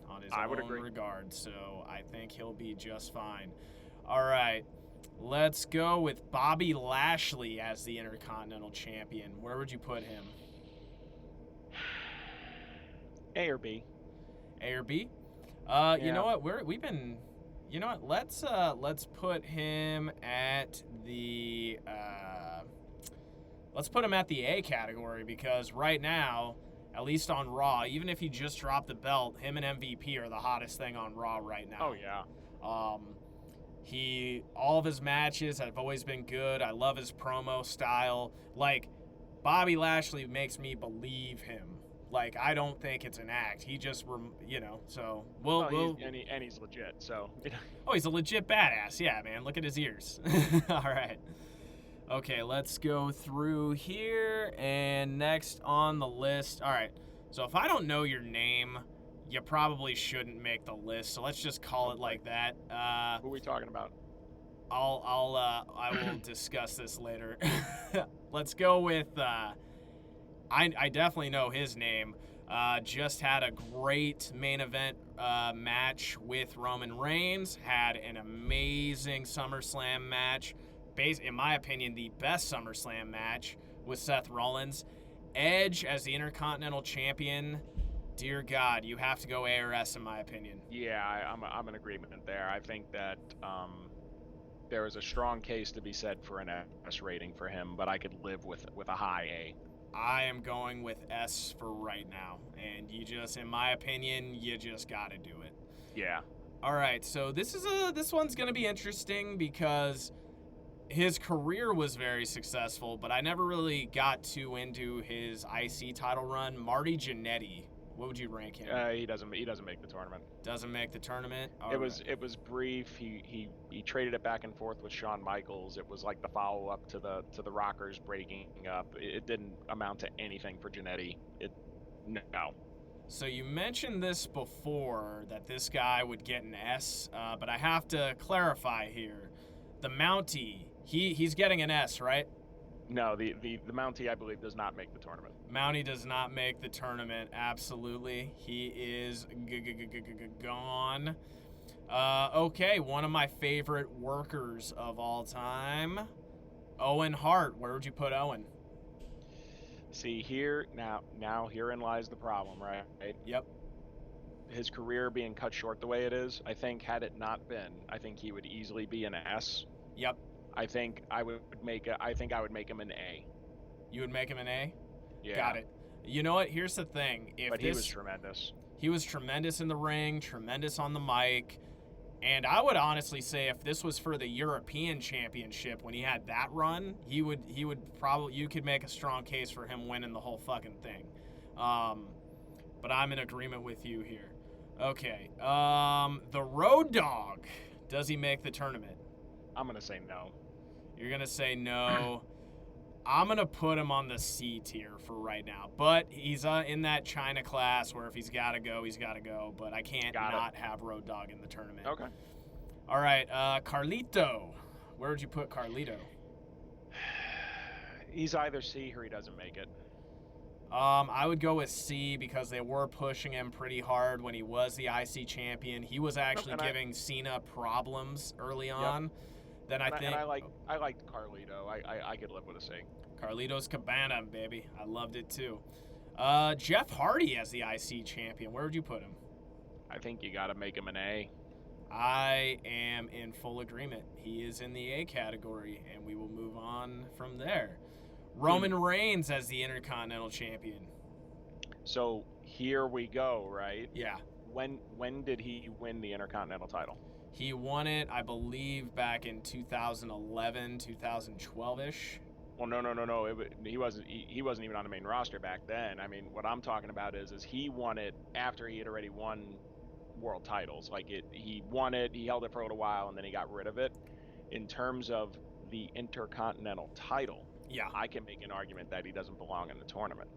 regard. So I think he'll be just fine. All right, let's go with Bobby Lashley as the Intercontinental Champion. Where would you put him? A or B? A or B? Yeah. You know what? We've been. You know what? Let's put him at the. Let's put him at the A category, because right now, at least on Raw, even if he just dropped the belt, him and MVP are the hottest thing on Raw right now. Oh yeah. All of his matches have always been good. I love his promo style. Like, Bobby Lashley makes me believe him. Like, I don't think it's an act. He just, so he's legit. So oh, he's a legit badass. Yeah, man. Look at his ears. All right. Okay, let's go through here. And next on the list. All right. So if I don't know your name, you probably shouldn't make the list. So let's just call it like that. Who are we talking about? I will discuss this later. Let's go with. I definitely know his name. Just had a great main event match with Roman Reigns. Had an amazing SummerSlam match. In my opinion, the best SummerSlam match with Seth Rollins. Edge as the Intercontinental Champion. Dear God, you have to go ARS in my opinion. Yeah, I'm in agreement there. I think that there is a strong case to be said for an S rating for him, but I could live with a high A. I am going with S for right now, and in my opinion, you just got to do it. Yeah. All right, so this one's gonna be interesting because his career was very successful, but I never really got too into his IC title run. Marty Gianetti, what would you rank him? He doesn't make the tournament. Doesn't make the tournament. It was brief. He traded it back and forth with Shawn Michaels. It was like the follow up to the Rockers breaking up. It didn't amount to anything for Gianetti. No. So you mentioned this before that this guy would get an S, but I have to clarify here. The Mountie, he's getting an S, right? No, the Mountie, I believe, does not make the tournament. Mountie does not make the tournament, absolutely. He is gone. Okay, one of my favorite workers of all time, Owen Hart. Where would you put Owen? See, herein lies the problem, right? Yep. His career being cut short the way it is, I think had it not been, I think he would easily be an S. Yep. I think I would make him an A. You would make him an A? Yeah. Got it. You know what? Here's the thing. But he was tremendous. He was tremendous in the ring, tremendous on the mic. And I would honestly say if this was for the European Championship when he had that run, he would probably, you could make a strong case for him winning the whole fucking thing. But I'm in agreement with you here. Okay. The Road Dogg, does he make the tournament? I'm going to say no. You're going to say no. I'm going to put him on the C tier for right now. But he's in that China class where if he's got to go, he's got to go. But I can't have Road Dogg in the tournament. Okay. All right. Carlito. Where would you put Carlito? He's either C or he doesn't make it. I would go with C because they were pushing him pretty hard when he was the IC champion. He was actually giving Cena problems early on. Then I liked Carlito. I could live with a C. Carlito's Cabana, baby. I loved it too. Jeff Hardy as the IC champion. Where would you put him? I think you got to make him an A. I am in full agreement. He is in the A category, and we will move on from there. Roman Reigns as the Intercontinental Champion. So here we go, right? Yeah. When did he win the Intercontinental title? He won it, I believe, back in 2011, 2012-ish. Well, no. He wasn't even on the main roster back then. I mean, what I'm talking about is he won it after he had already won world titles. He won it, he held it for a little while, and then he got rid of it. In terms of the Intercontinental title, yeah, I can make an argument that he doesn't belong in the tournament.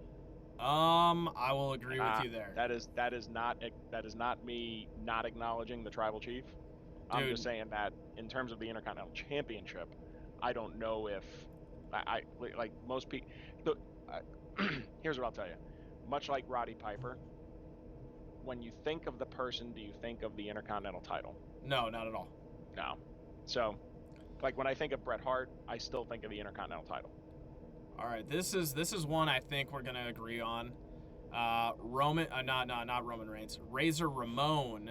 I will agree with you there. That is not me not acknowledging the tribal chief. Dude. I'm just saying that in terms of the Intercontinental Championship, I don't know if I like most people. Here's what I'll tell you. Much like Roddy Piper, when you think of the person, do you think of the Intercontinental title? No, not at all. No. So, like when I think of Bret Hart, I still think of the Intercontinental title. All right, this is one I think we're gonna agree on. Not Roman Reigns. Razor Ramon.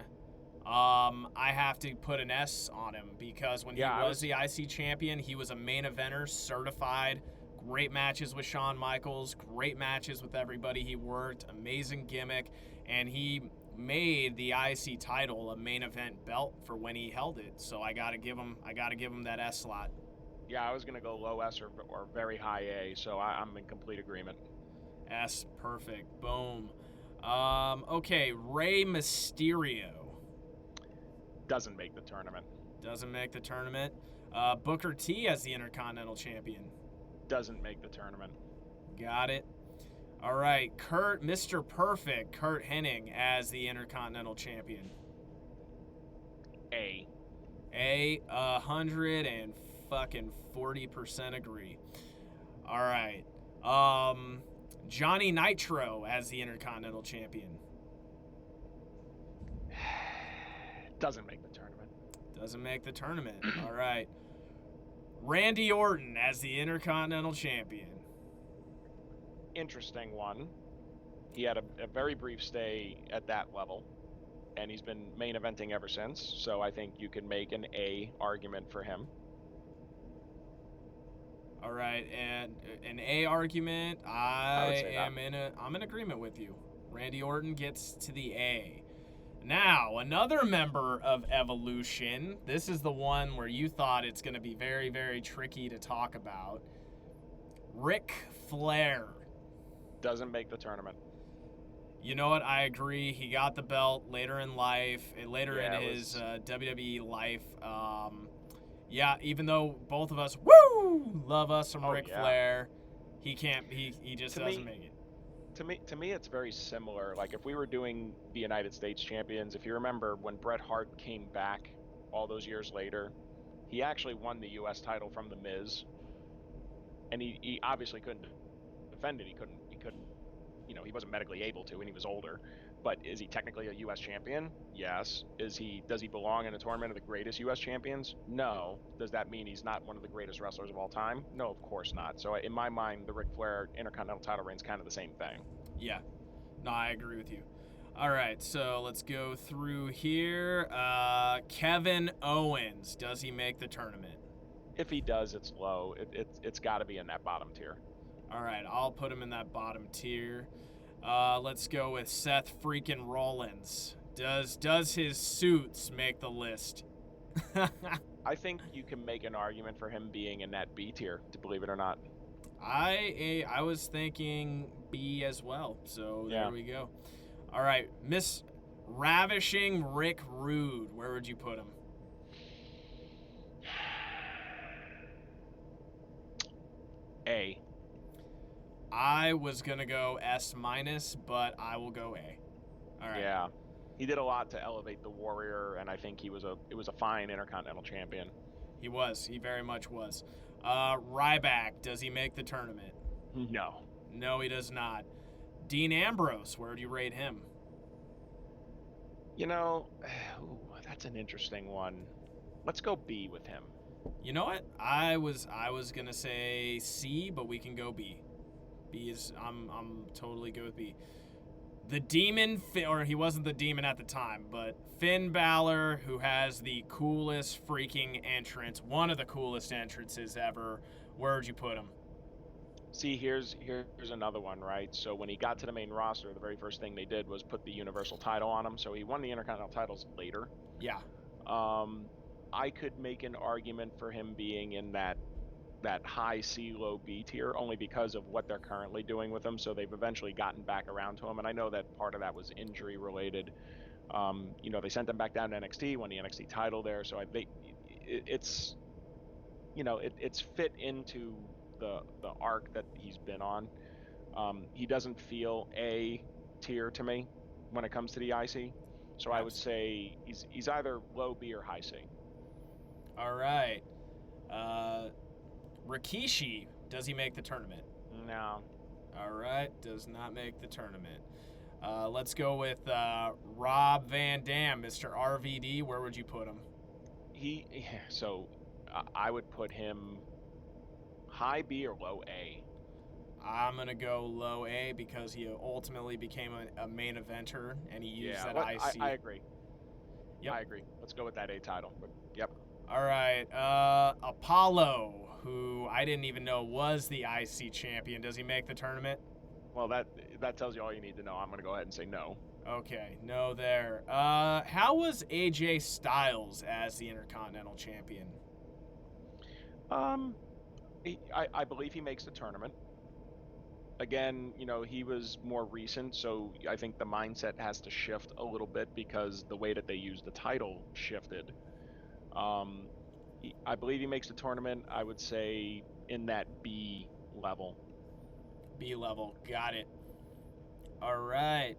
I have to put an S on him because when he was the IC champion, he was a main eventer, certified. Great matches with Shawn Michaels, great matches with everybody he worked, amazing gimmick, and he made the IC title a main event belt for when he held it. So I gotta give him that S slot. Yeah, I was gonna go low S or very high A, so I'm in complete agreement. S, perfect. Boom. Okay, Rey Mysterio. Doesn't make the tournament. Doesn't make the tournament. Booker T as the Intercontinental Champion. Doesn't make the tournament. Got it. All right, Mr. Perfect, Kurt Hennig as the Intercontinental Champion. A. 140% agree. All right. Johnny Nitro as the Intercontinental Champion. Doesn't make the tournament. Doesn't make the tournament. All right. Randy Orton as the Intercontinental Champion. Interesting one. He had a very brief stay at that level, and he's been main eventing ever since, so I think you can make an A argument for him. All right, and an A argument, I'm in agreement with you. Randy Orton gets to the A. Now, another member of Evolution. This is the one where you thought it's going to be very, very tricky to talk about. Ric Flair. Doesn't make the tournament. You know what? I agree. He got the belt later in life, in his WWE life. Yeah, even though both of us, love us some Ric Flair, he can't. He just doesn't make it. To me, it's very similar. Like if we were doing the United States champions, if you remember when Bret Hart came back all those years later, he actually won the U.S. title from The Miz, and he obviously couldn't defend it. He couldn't. He wasn't medically able to, and he was older. But is he technically a U.S. champion? Yes. Does he belong in a tournament of the greatest U.S. champions? No. Does that mean he's not one of the greatest wrestlers of all time? No, of course not. So in my mind, the Ric Flair Intercontinental title reign is kind of the same thing. Yeah. No, I agree with you. All right, so let's go through here. Kevin Owens, does he make the tournament? If he does, it's low. It's got to be in that bottom tier. All right, I'll put him in that bottom tier. Let's go with Seth freaking Rollins. Does his suits make the list? I think you can make an argument for him being in that B tier, to believe it or not. I was thinking B as well, so there we go. All right, Miss Ravishing Rick Rude, where would you put him? A. I was going to go S-, but I will go A. All right. Yeah. He did a lot to elevate the Warrior, and I think it was a fine Intercontinental champion. He was. He very much was. Ryback, does he make the tournament? No. No, he does not. Dean Ambrose, where do you rate him? That's an interesting one. Let's go B with him. You know what? I was going to say C, but we can go B. B is I'm totally good with B. The Demon, or he wasn't the Demon at the time, but Finn Balor, who has the coolest freaking entrance, one of the coolest entrances ever. Where would you put him? See, here's another one, right? So when he got to the main roster, the very first thing they did was put the Universal title on him. So he won the Intercontinental titles later. Yeah. I could make an argument for him being in that high C, low B tier, only because of what they're currently doing with him. So they've eventually gotten back around to him, and I know that part of that was injury related. They sent him back down to NXT, won the NXT title there. So it's fit into the arc that he's been on. He doesn't feel A tier to me when it comes to the IC. So I would say he's either low B or high C. All right. Rikishi, does he make the tournament? No. All right, does not make the tournament. Let's go with Rob Van Dam, Mr. RVD. Where would you put him? I would put him high B or low A. I'm going to go low A because he ultimately became a main eventer, and he used that IC. I agree. Yep. I agree. Let's go with that A title. But, yep. All right. Apollo, who I didn't even know was the IC champion. Does he make the tournament? Well, that tells you all you need to know. I'm going to go ahead and say no. Okay, no there. How was AJ Styles as the Intercontinental champion? I believe he makes the tournament. again, he was more recent, so I think the mindset has to shift a little bit because the way that they use the title shifted. I believe he makes the tournament. I would say in that B level. B level. Got it. All right.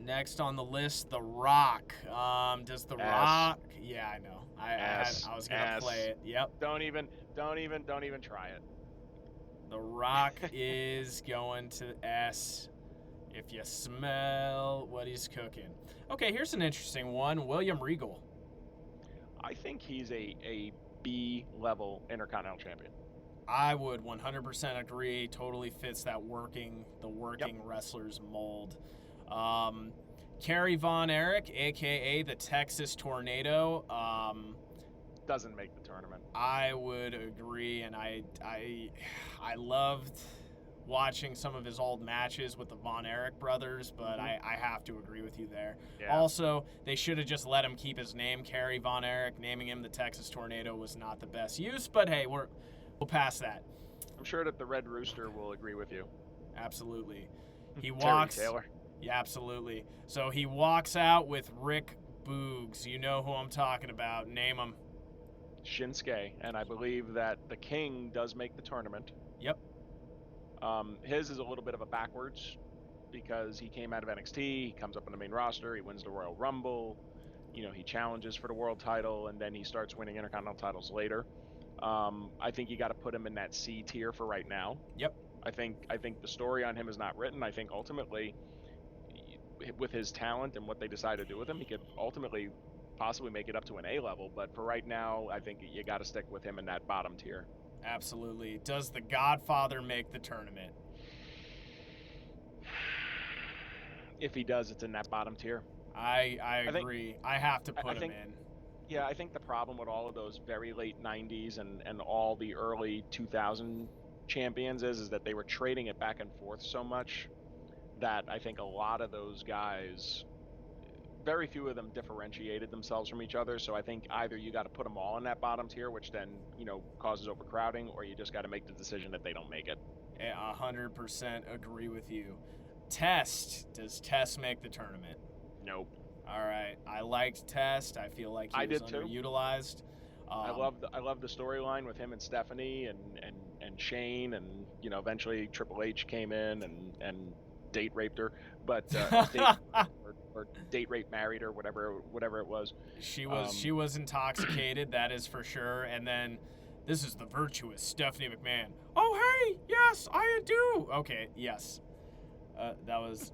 Next on the list, The Rock. Does The Rock? Yeah, I know. I was gonna play it. Yep. Don't even try it. The Rock is going to S. If you smell what he's cooking. Okay, here's an interesting one. William Regal. I think he's a B level Intercontinental champion. I would 100% agree. Totally fits that working wrestler's mold. Kerry Von Erich, aka the Texas Tornado. Doesn't make the tournament. I would agree, and I loved watching some of his old matches with the Von Erich brothers, but I have to agree with you there. Yeah. Also, they should have just let him keep his name, Kerry Von Erich. Naming him the Texas Tornado was not the best use, but hey, we'll pass that. I'm sure that the Red Rooster will agree with you. Absolutely. He walks. Terry Taylor. Yeah, absolutely. So he walks out with Rick Boogs. You know who I'm talking about. Name him. Shinsuke, and I believe that the King does make the tournament. Yep. His is a little bit of a backwards because he came out of NXT, he comes up on the main roster, he wins the Royal Rumble, he challenges for the world title, and then he starts winning Intercontinental titles later. I think you got to put him in that C tier for right now. Yep. I think the story on him is not written. I think ultimately, with his talent and what they decide to do with him, he could ultimately possibly make it up to an A level, but for right now, I think you got to stick with him in that bottom tier. Absolutely. Does the Godfather make the tournament? If he does, it's in that bottom tier. I agree. I have to put him in. Yeah, I think the problem with all of those very late 90s and all the early 2000 champions is that they were trading it back and forth so much that I think a lot of those guys, very few of them differentiated themselves from each other. So I think either you got to put them all in that bottom tier, which then, causes overcrowding, or you just got to make the decision that they don't make it. 100% agree with you. Test. Does Test make the tournament? Nope. All right. I liked Test. I feel like he was underutilized. I love the storyline with him and Stephanie and Shane, and eventually Triple H came in and date raped her, but or date rape married her, whatever it was. She was intoxicated, that is for sure. And then this is the virtuous Stephanie McMahon. Oh hey, yes, I do. Okay, yes. That was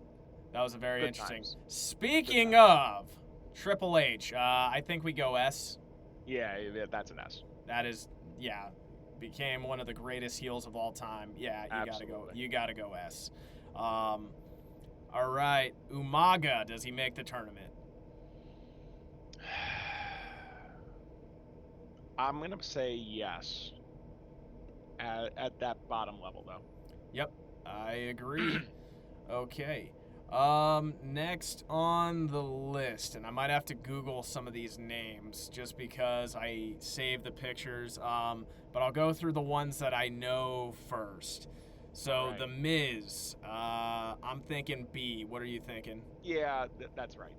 a very Good interesting. times. Speaking of Triple H, I think we go S. Yeah, that's an S. That is, yeah, became one of the greatest heels of all time. Yeah, you gotta go S. All right, Umaga, does he make the tournament? I'm gonna say yes. At that bottom level, though. Yep, I agree. Okay. Next on the list, and I might have to Google some of these names just because I saved the pictures, but I'll go through the ones that I know first. So, right. The Miz, I'm thinking B. What are you thinking? Yeah, that's right.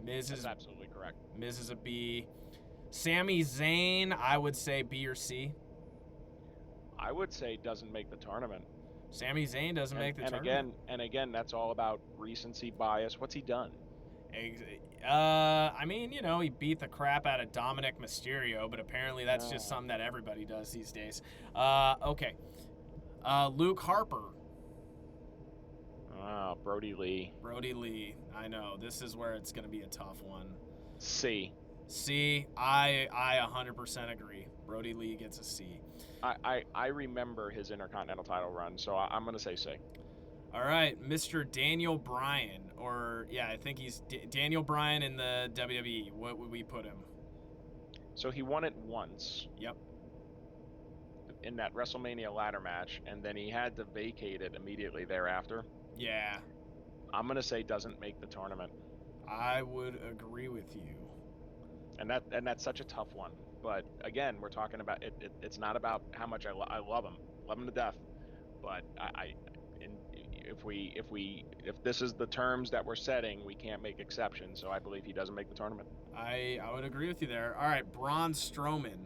Miz is absolutely correct. Miz is a B. Sami Zayn, I would say B or C. I would say doesn't make the tournament. Sami Zayn doesn't make the tournament. And again, that's all about recency bias. What's he done? I mean, he beat the crap out of Dominic Mysterio, but apparently that's just something that everybody does these days. Okay. Luke Harper. Brody Lee. Brody Lee. I know. This is where it's going to be a tough one. C. I 100% agree. Brody Lee gets a C. I remember his Intercontinental title run, so I'm going to say C. All right, Mr. Daniel Bryan, I think he's Daniel Bryan in the WWE. What would we put him? So he won it once. Yep. In that WrestleMania ladder match, and then he had to vacate it immediately thereafter. Yeah. I'm going to say doesn't make the tournament. I would agree with you. And that's such a tough one. But again, we're talking about it. It's not about how much I love him to death, but if this is the terms that we're setting, we can't make exceptions. So I believe he doesn't make the tournament. I would agree with you there. All right, Braun Strowman.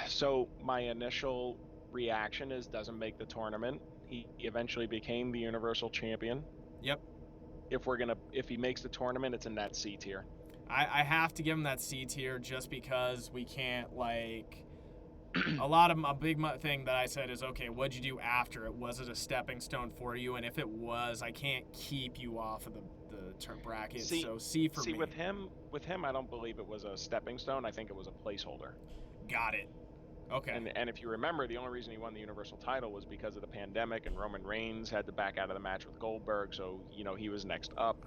So my initial reaction is doesn't make the tournament. He eventually became the Universal Champion. Yep. If he makes the tournament, it's in that C tier. I have to give him that C tier just because we can't, like, a big thing that I said is, okay, what'd you do after it? Was it a stepping stone for you? And if it was, I can't keep you off of the bracket. So C for me. See, with him, I don't believe it was a stepping stone. I think it was a placeholder. Got it. Okay. And if you remember, the only reason he won the Universal title was because of the pandemic, and Roman Reigns had to back out of the match with Goldberg, so he was next up.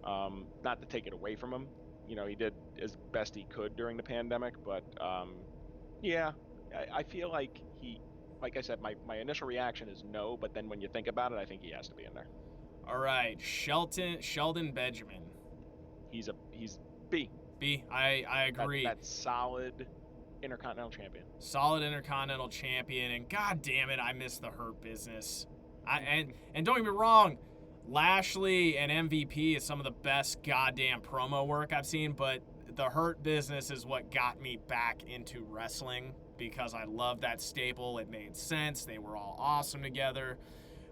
Not to take it away from him, he did as best he could during the pandemic, but yeah, I feel like like I said, my initial reaction is no, but then when you think about it, I think he has to be in there. All right, Sheldon Benjamin. He's B. B. I agree. That's solid. Intercontinental Champion. Solid Intercontinental Champion, and god damn it, I miss the Hurt Business. And don't get me wrong, Lashley and MVP is some of the best goddamn promo work I've seen, but the Hurt Business is what got me back into wrestling because I love that staple. It made sense. They were all awesome together.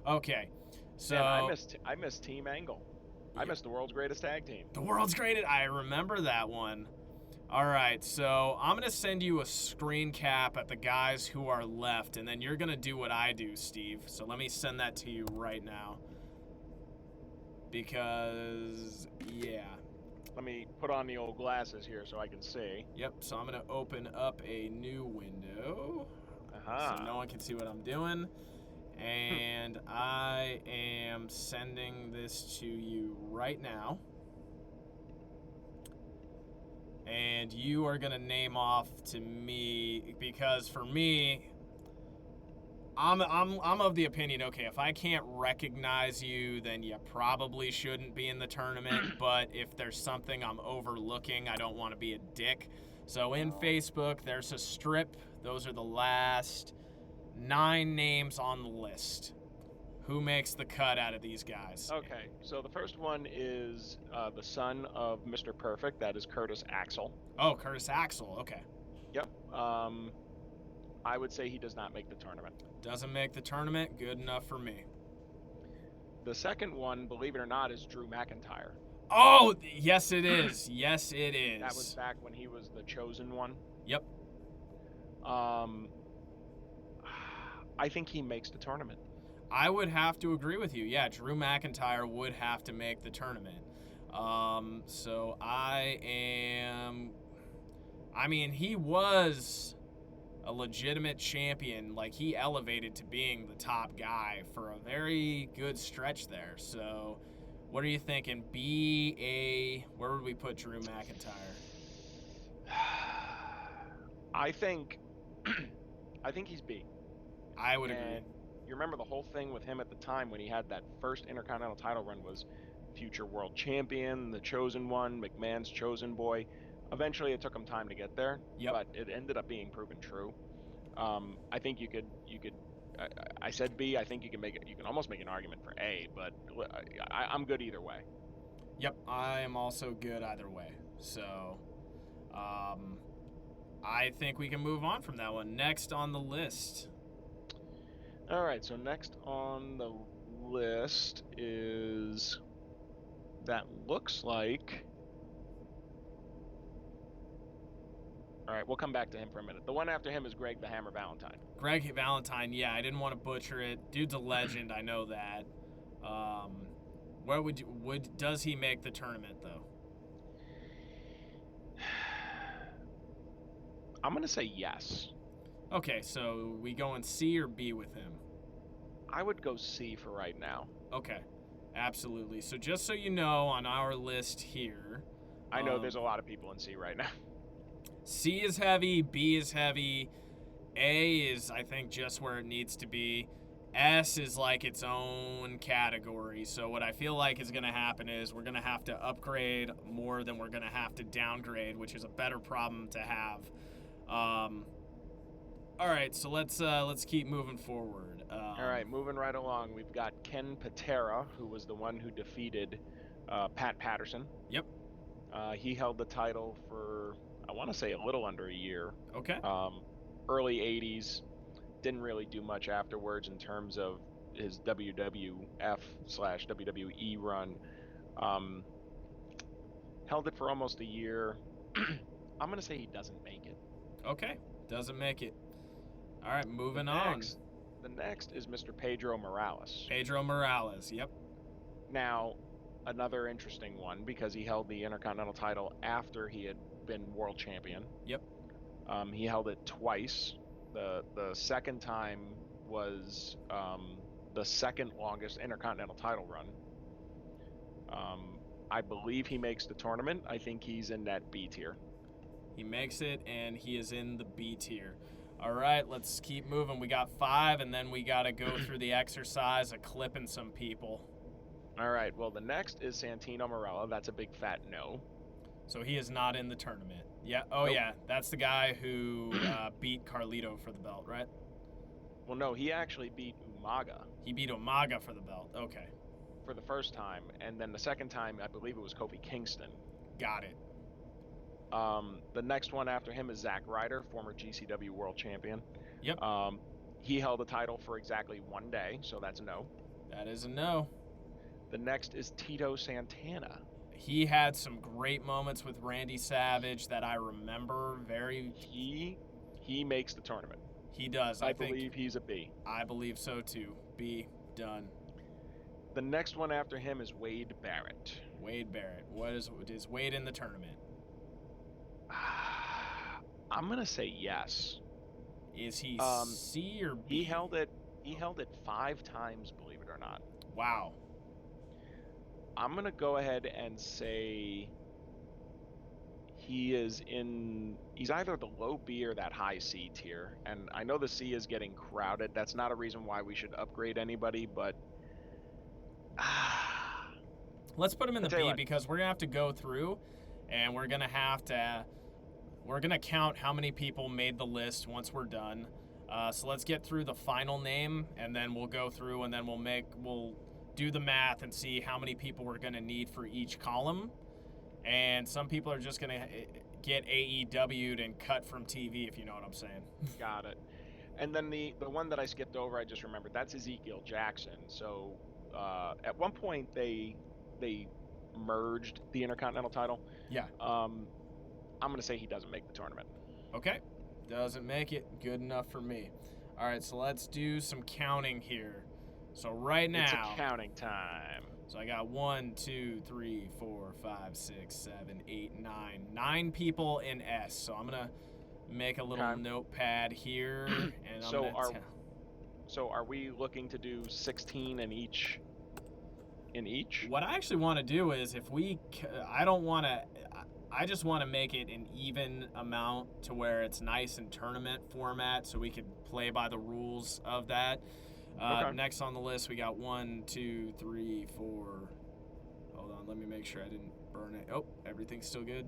Okay, so man, I miss Team Angle. I miss the world's greatest tag team. The world's greatest. I remember that one. All right, so I'm going to send you a screen cap at the guys who are left, and then you're going to do what I do, Steve. So let me send that to you right now. Because, yeah. Let me put on the old glasses here so I can see. Yep, so I'm going to open up a new window. Uh-huh. So no one can see what I'm doing. And I am sending this to you right now. And you are going to name off to me because for me, I'm of the opinion, okay, if I can't recognize you, then you probably shouldn't be in the tournament. But if there's something I'm overlooking, I don't want to be a dick. So in Facebook, there's a strip. Those are the last 9 names on the list. Who makes the cut out of these guys? Okay, so the first one is the son of Mr. Perfect. That is Curtis Axel. Oh, Curtis Axel. Okay. Yep. I would say he does not make the tournament. Doesn't make the tournament. Good enough for me. The second one, believe it or not, is Drew McIntyre. Oh, yes it is. Yes it is. That was back when he was the chosen one. Yep. I think he makes the tournament. I would have to agree with you. Yeah, Drew McIntyre would have to make the tournament. So he was a legitimate champion. Like, he elevated to being the top guy for a very good stretch there. So, what are you thinking? B, A, where would we put Drew McIntyre? I think he's B. I would agree. You remember the whole thing with him at the time when he had that first Intercontinental title run was future world champion, the chosen one, McMahon's chosen boy. Eventually, it took him time to get there, but it ended up being proven true. I think you could. I said B. I think you can almost make an argument for A, but I'm good either way. Yep, I am also good either way. So, I think we can move on from that one. Next on the list. All right, so next on the list is, that looks like, all right, we'll come back to him for a minute. The one after him is Greg the Hammer Valentine. Greg Valentine, yeah, I didn't want to butcher it. Dude's a legend, I know that. Where does he make the tournament though? I'm gonna say yes. Okay, so we going C or B with him? I would go C for right now. Okay, absolutely. So just so you know, on our list here... I know there's a lot of people in C right now. C is heavy, B is heavy, A is, I think, just where it needs to be. S is like its own category. So what I feel like is going to happen is we're going to have to upgrade more than we're going to have to downgrade, which is a better problem to have. All right, so let's keep moving forward. All right, moving right along. We've got Ken Patera, who was the one who defeated Pat Patterson. Yep. He held the title for, I want to say, a little under a year. Okay. Early 80s. Didn't really do much afterwards in terms of his WWF/WWE run. Held it for almost a year. I'm going to say he doesn't make it. Okay. Doesn't make it. All right, moving on. The next is Mr. Pedro Morales. Pedro Morales, yep. Now, another interesting one because he held the Intercontinental title after he had been world champion. Yep. He held it twice. The second time was the second longest Intercontinental title run. I believe he makes the tournament. I think he's in that B tier. He makes it, and he is in the B tier. All right, let's keep moving. We got 5, and then we got to go through the exercise of clipping some people. All right, well, the next is Santino Marella. That's a big fat no. So he is not in the tournament. Yeah. Oh, nope. Yeah. That's the guy who beat Carlito for the belt, right? Well, no, he actually beat Umaga. He beat Umaga for the belt. Okay. For the first time, and then the second time, I believe it was Kofi Kingston. Got it. The next one after him is Zack Ryder, former GCW World Champion. Yep. He held the title for exactly 1 day, so that's a no. That is a no. The next is Tito Santana. He had some great moments with Randy Savage that I remember very. He makes the tournament. He does. I believe he's a B. I believe so too. B, done. The next one after him is Wade Barrett. Wade Barrett. Is Wade in the tournament? I'm gonna say yes. Is he C or B? He held it 5 times, believe it or not. Wow. I'm gonna go ahead and say he's either the low B or that high C tier. And I know the C is getting crowded. That's not a reason why we should upgrade anybody, but let's put him in the B because we're gonna have to go through, and we're gonna count how many people made the list once we're done. So let's get through the final name, and then we'll go through, and then we'll do the math and see how many people we're gonna need for each column. And some people are just gonna get AEW'd and cut from TV, if you know what I'm saying. Got it. And then the one that I skipped over, I just remembered, that's Ezekiel Jackson. So at one point they merged the Intercontinental title. Yeah. I'm going to say he doesn't make the tournament. Okay. Doesn't make it. Good enough for me. All right, so let's do some counting here. So right now, it's a counting time. So I got 1, 2, 3, 4, 5, 6, 7, 8, 9. 9 people in S. So I'm going to make a little notepad here. And So are we looking to do 16 in each? What I actually want to do is I just want to make it an even amount to where it's nice in tournament format so we could play by the rules of that. Okay. Next on the list, we got 1, 2, 3, 4. Hold on, let me make sure I didn't burn it. Oh, everything's still good.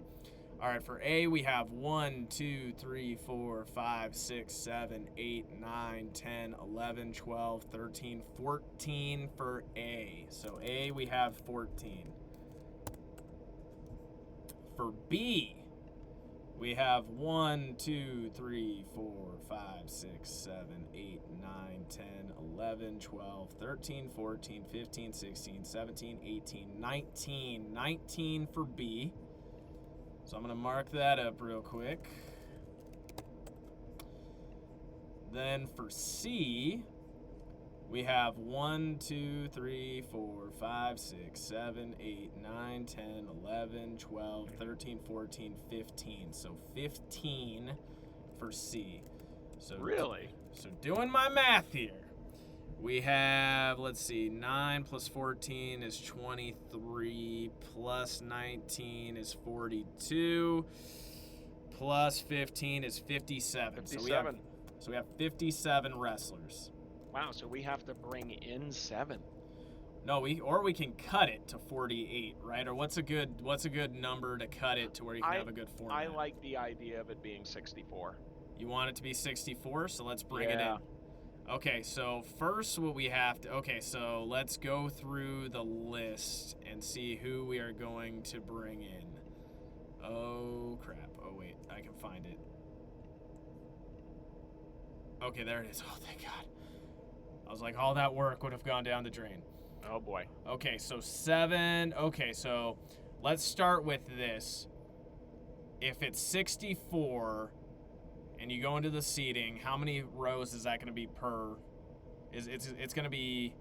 All right, for A, we have 1, 2, 3, 4, 5, 6, 7, 8, 9, 10, 11, 12, 13, 14 for A. So A, we have 14. For B, we have 1, 2, 3, 4, 5, 6, 7, 8, 9, 10, 11, 12, 13, 14, 15, 16, 17, 18, 19. 19 for B. So I'm going to mark that up real quick. Then for C, we have 1, 2, 3, 4, 5, 6, 7, 8, 9, 10, 11, 12, 13, 14, 15. So 15 for C. So really? So doing my math here. We have, let's see, 9 plus 14 is 23, plus 19 is 42, plus 15 is 57. So we have 57 wrestlers. Wow, so we have to bring in 7. No, we can cut it to 48, right? Or what's a good number to cut it to where you can have a good format? I like the idea of it being 64. You want it to be 64, so let's bring it in. Okay, so first what we have to... Okay, so let's go through the list and see who we are going to bring in. Oh, crap. Oh, wait. I can find it. Okay, there it is. Oh, thank God. I was like, all that work would have gone down the drain. Oh, boy. Okay, so 7. Okay, so let's start with this. If it's 64... and you go into the seating, how many rows is that going to be per? It's going to be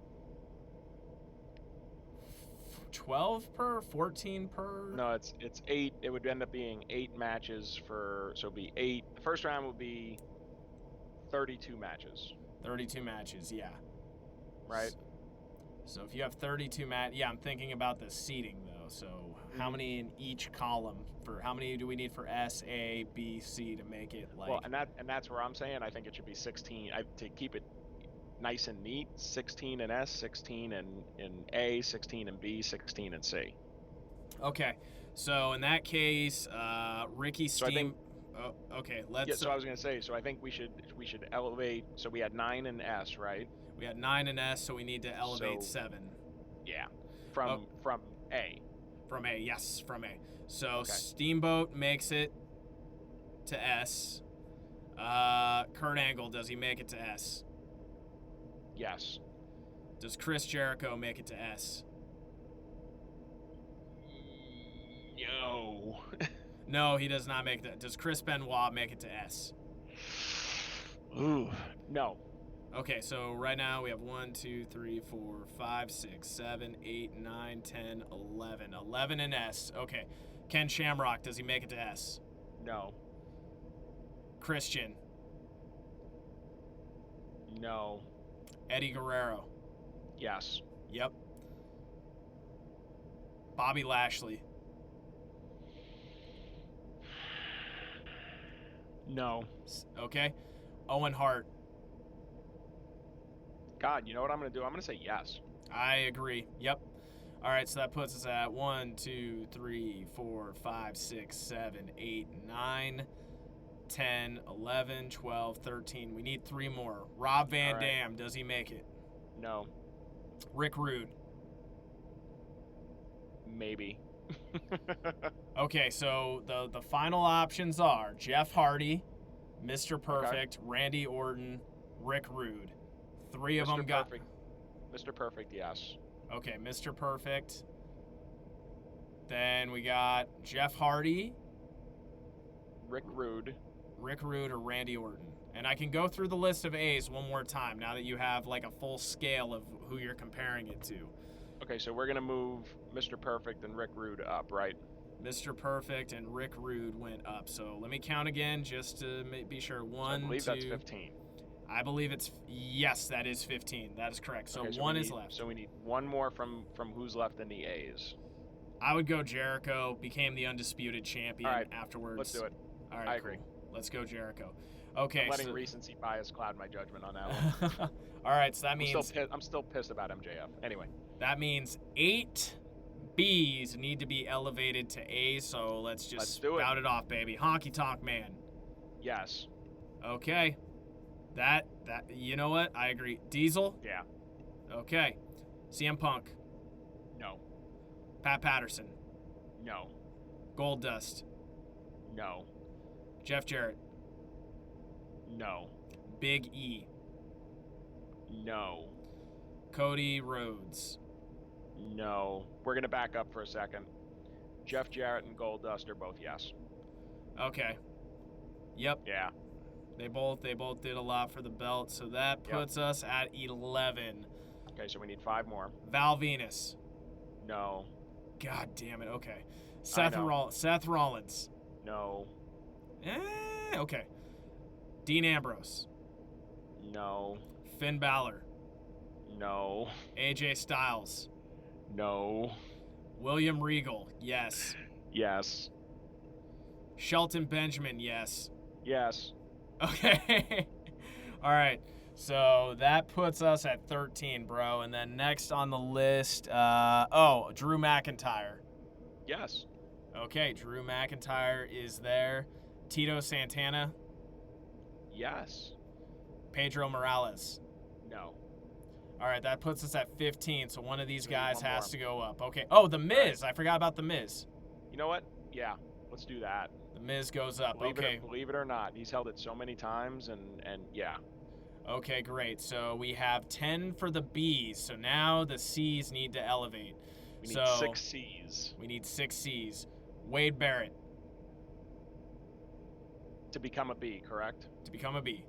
12 per, 14 per? No, it's 8. It would end up being 8 matches so it'd be 8. The first round would be 32 matches. 32 matches, yeah. Right. So if you have 32 I'm thinking about the seating though. So how many in each column? For how many do we need for S, A, B, C to make it like? Well, and that's where I'm saying I think it should be 16. To keep it nice and neat, 16 in S, 16 in A, 16 in B, 16 in C. Okay, so in that case, Ricky Steam. Okay, let's. Yeah, so I was gonna say. So I think we should elevate. So we had 9 in S, right? We had 9 in S, so we need to elevate 7. Yeah, from A. From A, yes, from A. So Okay. Steamboat makes it to S. Kurt Angle, does he make it to S? Yes. Does Chris Jericho make it to S? No. No, he does not make that. Does Chris Benoit make it to S? Ooh. No. Okay, so right now we have 1, 2, 3, 4, 5, 6, 7, 8, 9, 10, 11. 11 in S. Okay. Ken Shamrock, does he make it to S? No. Christian. No. Eddie Guerrero. Yes. Yep. Bobby Lashley. No. Okay. Owen Hart. God, you know what I'm going to do? I'm going to say yes. I agree. Yep. All right, so that puts us at 1, 2, 3, 4, 5, 6, 7, 8, 9, 10, 11, 12, 13. We need 3 more. Rob Van Dam, does he make it? No. Rick Rude. Maybe. Okay, so the final options are Jeff Hardy, Mr. Perfect, Randy Orton, Rick Rude. 3 of them got... Mr. Perfect, yes. Okay, Mr. Perfect. Then we got Jeff Hardy. Rick Rude, or Randy Orton. And I can go through the list of A's one more time now that you have like a full scale of who you're comparing it to. Okay, so we're going to move Mr. Perfect and Rick Rude up, right? Mr. Perfect and Rick Rude went up. So let me count again just to be sure. 1, so I believe 2, that's 15. I believe it's... Yes, that is 15. That is correct. So, okay, 1 is left. So we need 1 more from who's left in the A's. I would go Jericho, became the undisputed champion afterwards. Let's do it. All right, I cool. agree. Let's go Jericho. Okay, I'm letting recency bias cloud my judgment on that one. All right, so that means... I'm still pissed about MJF. Anyway. That means 8 B's need to be elevated to A, so let's spout it off, baby. Honky Tonk Man. Yes. Okay. That you know what? I agree. Diesel? Yeah. Okay. CM Punk? No. Pat Patterson? No. Goldust? No. Jeff Jarrett? No. Big E? No. Cody Rhodes? No. We're going to back up for a second. Jeff Jarrett and Goldust are both yes. Okay. Yep. Yeah. They both did a lot for the belt, so that puts us at 11. Okay, so we need 5 more. Val Venus? No. God damn it. Okay. Seth Rollins? No. Okay. Dean Ambrose? No. Finn Balor? No. AJ Styles? No. William Regal? Yes. Yes. Shelton Benjamin? Yes. Yes. Okay. All right. So that puts us at 13, bro. And then next on the list, Drew McIntyre. Yes. Okay, Drew McIntyre is there. Tito Santana. Yes. Pedro Morales. No. All right, that puts us at 15, so one of these We need guys one has more. to go up. Okay. Oh, The Miz. I forgot about The Miz. You know what? Yeah, let's do that. The Miz goes up. Believe Okay. Believe it or not, he's held it so many times, and yeah. Okay, great. So we have 10 for the B's. So now the C's need to elevate. We need so 6 C's we need 6 C's. Wade Barrett to become a B, correct? to become a B.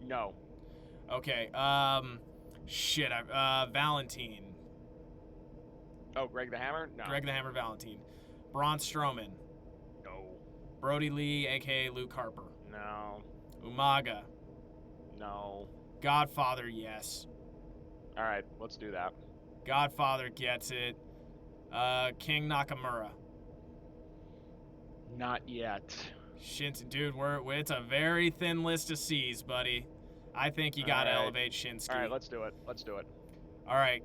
No. Okay. Valentine. Oh, Greg the Hammer? No. Greg the Hammer Valentine. Braun Strowman. No. Brody Lee, a.k.a. Luke Harper. No. Umaga. No. Godfather, yes. All right, let's do that. Godfather gets it. King Nakamura. Not yet. Dude, it's a very thin list of C's, buddy. I think you gotta elevate Shinsuke. All right, let's do it. Let's do it. All right,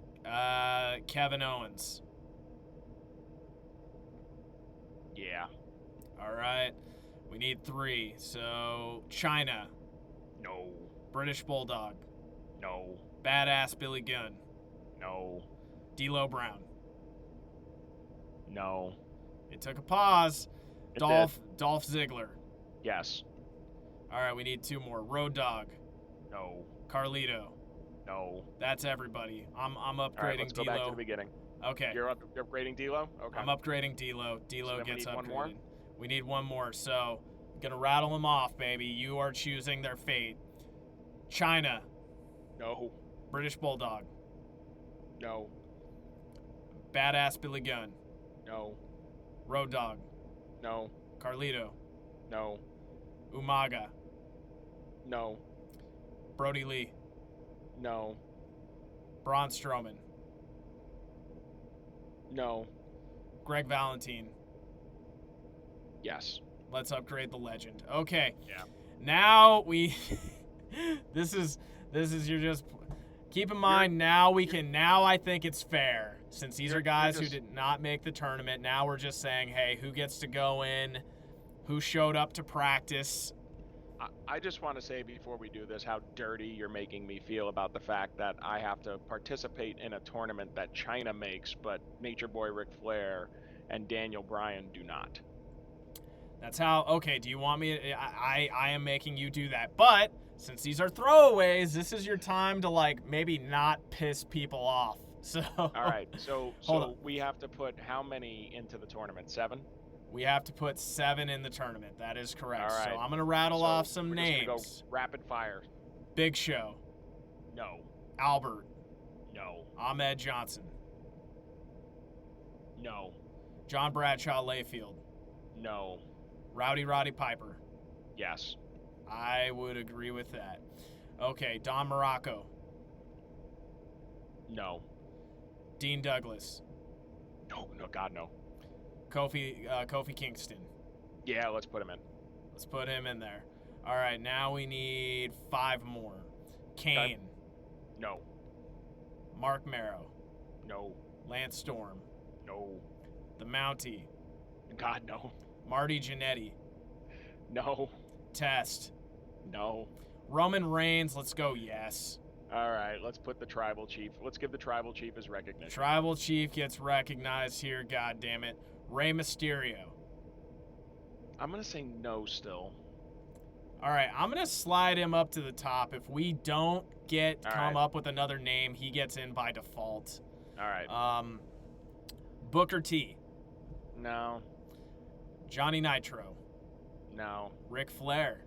Kevin Owens. Yeah. All right, we need 3. So China, No. British Bulldog, No. Badass Billy Gunn, No. D'Lo Brown. No. It took a pause. It Dolph Ziggler. Yes. All right, we need 2 more. Road Dogg, No. Carlito. No. That's everybody. I'm upgrading All right, let's go back to the beginning. Okay. You're upgrading D'Lo? Okay. I'm upgrading D'Lo. So D'Lo then we gets need upgraded. one more? We need one more. So, I'm gonna rattle them off, baby. You are choosing their fate. China, No. British Bulldog, No. Badass Billy Gunn, No. Road Dogg, No. Carlito, No. Umaga, No. Brody Lee, No. Braun Strowman, No. Greg Valentine. Yes. Let's upgrade the legend. Okay. Yeah. Now we this is you're just keep in mind now I think it's fair since these are guys who did not make the tournament. Now we're just saying, hey, who gets to go in, who showed up to practice. I just want to say before we do this how dirty you're making me feel about the fact that I have to participate in a tournament that China makes, but Nature Boy Ric Flair and Daniel Bryan do not. That's how. Okay, do you want me? I am making you do that, but since these are throwaways, this is your time to maybe not piss people off. So. All right. So Hold on. we have to put how many into the tournament? 7? We have to put 7 in the tournament. That is correct. All right. So I'm gonna rattle off some we're names. just gonna go rapid fire. Big Show, No. Albert, No. Ahmed Johnson, No. John Bradshaw Layfield, No. Roddy Piper. Yes. I would agree with that. Okay, Don Morocco, No. Dean Douglas, No. No. God, no. Kofi Kingston. Yeah, let's put him in. Let's put him in there. All right, now we need 5 more. Kane, Okay. No. Mark Marrow, No. Lance Storm, No. The Mountie, God, no. Marty Gianetti, No. Test, No. Roman Reigns. Let's go. Yes. All right, let's put the Tribal Chief. Let's give the Tribal Chief his recognition. Tribal Chief gets recognized here. God damn it. Rey Mysterio. I'm going to say no still. All right, I'm going to slide him up to the top. If we don't come up with another name, he gets in by default. All right. Booker T. No. Johnny Nitro. No. Ric Flair.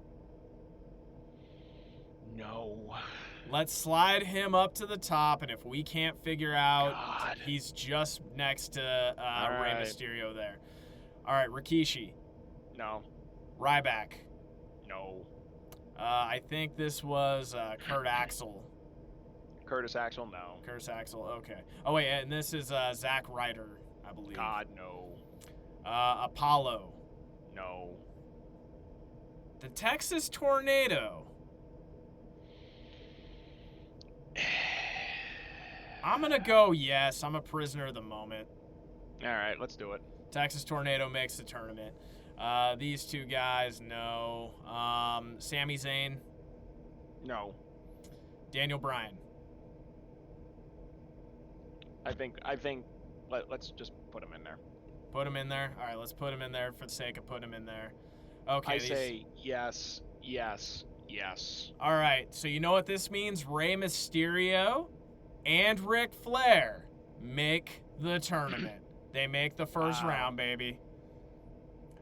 No. Let's slide him up to the top, and if we can't figure out, God. he's just next to Rey right. Mysterio there. All right, Rikishi. No. Ryback. No. I think this was Kurt Axel. Curtis Axel? No. Curtis Axel, okay. Oh, wait, and this is Zack Ryder, I believe. God, no. Apollo. No. The Texas Tornado. I'm going to go yes. I'm a prisoner of the moment. All right, let's do it. Texas Tornado makes the tournament. These two guys, no. Sami Zayn, No. Daniel Bryan. I think let's just put him in there. Put him in there? All right, let's put him in there for the sake of putting him in there. Okay. I say yes, yes, yes. All right, so you know what this means? Rey Mysterio and Ric Flair make the tournament. They make the first round, baby.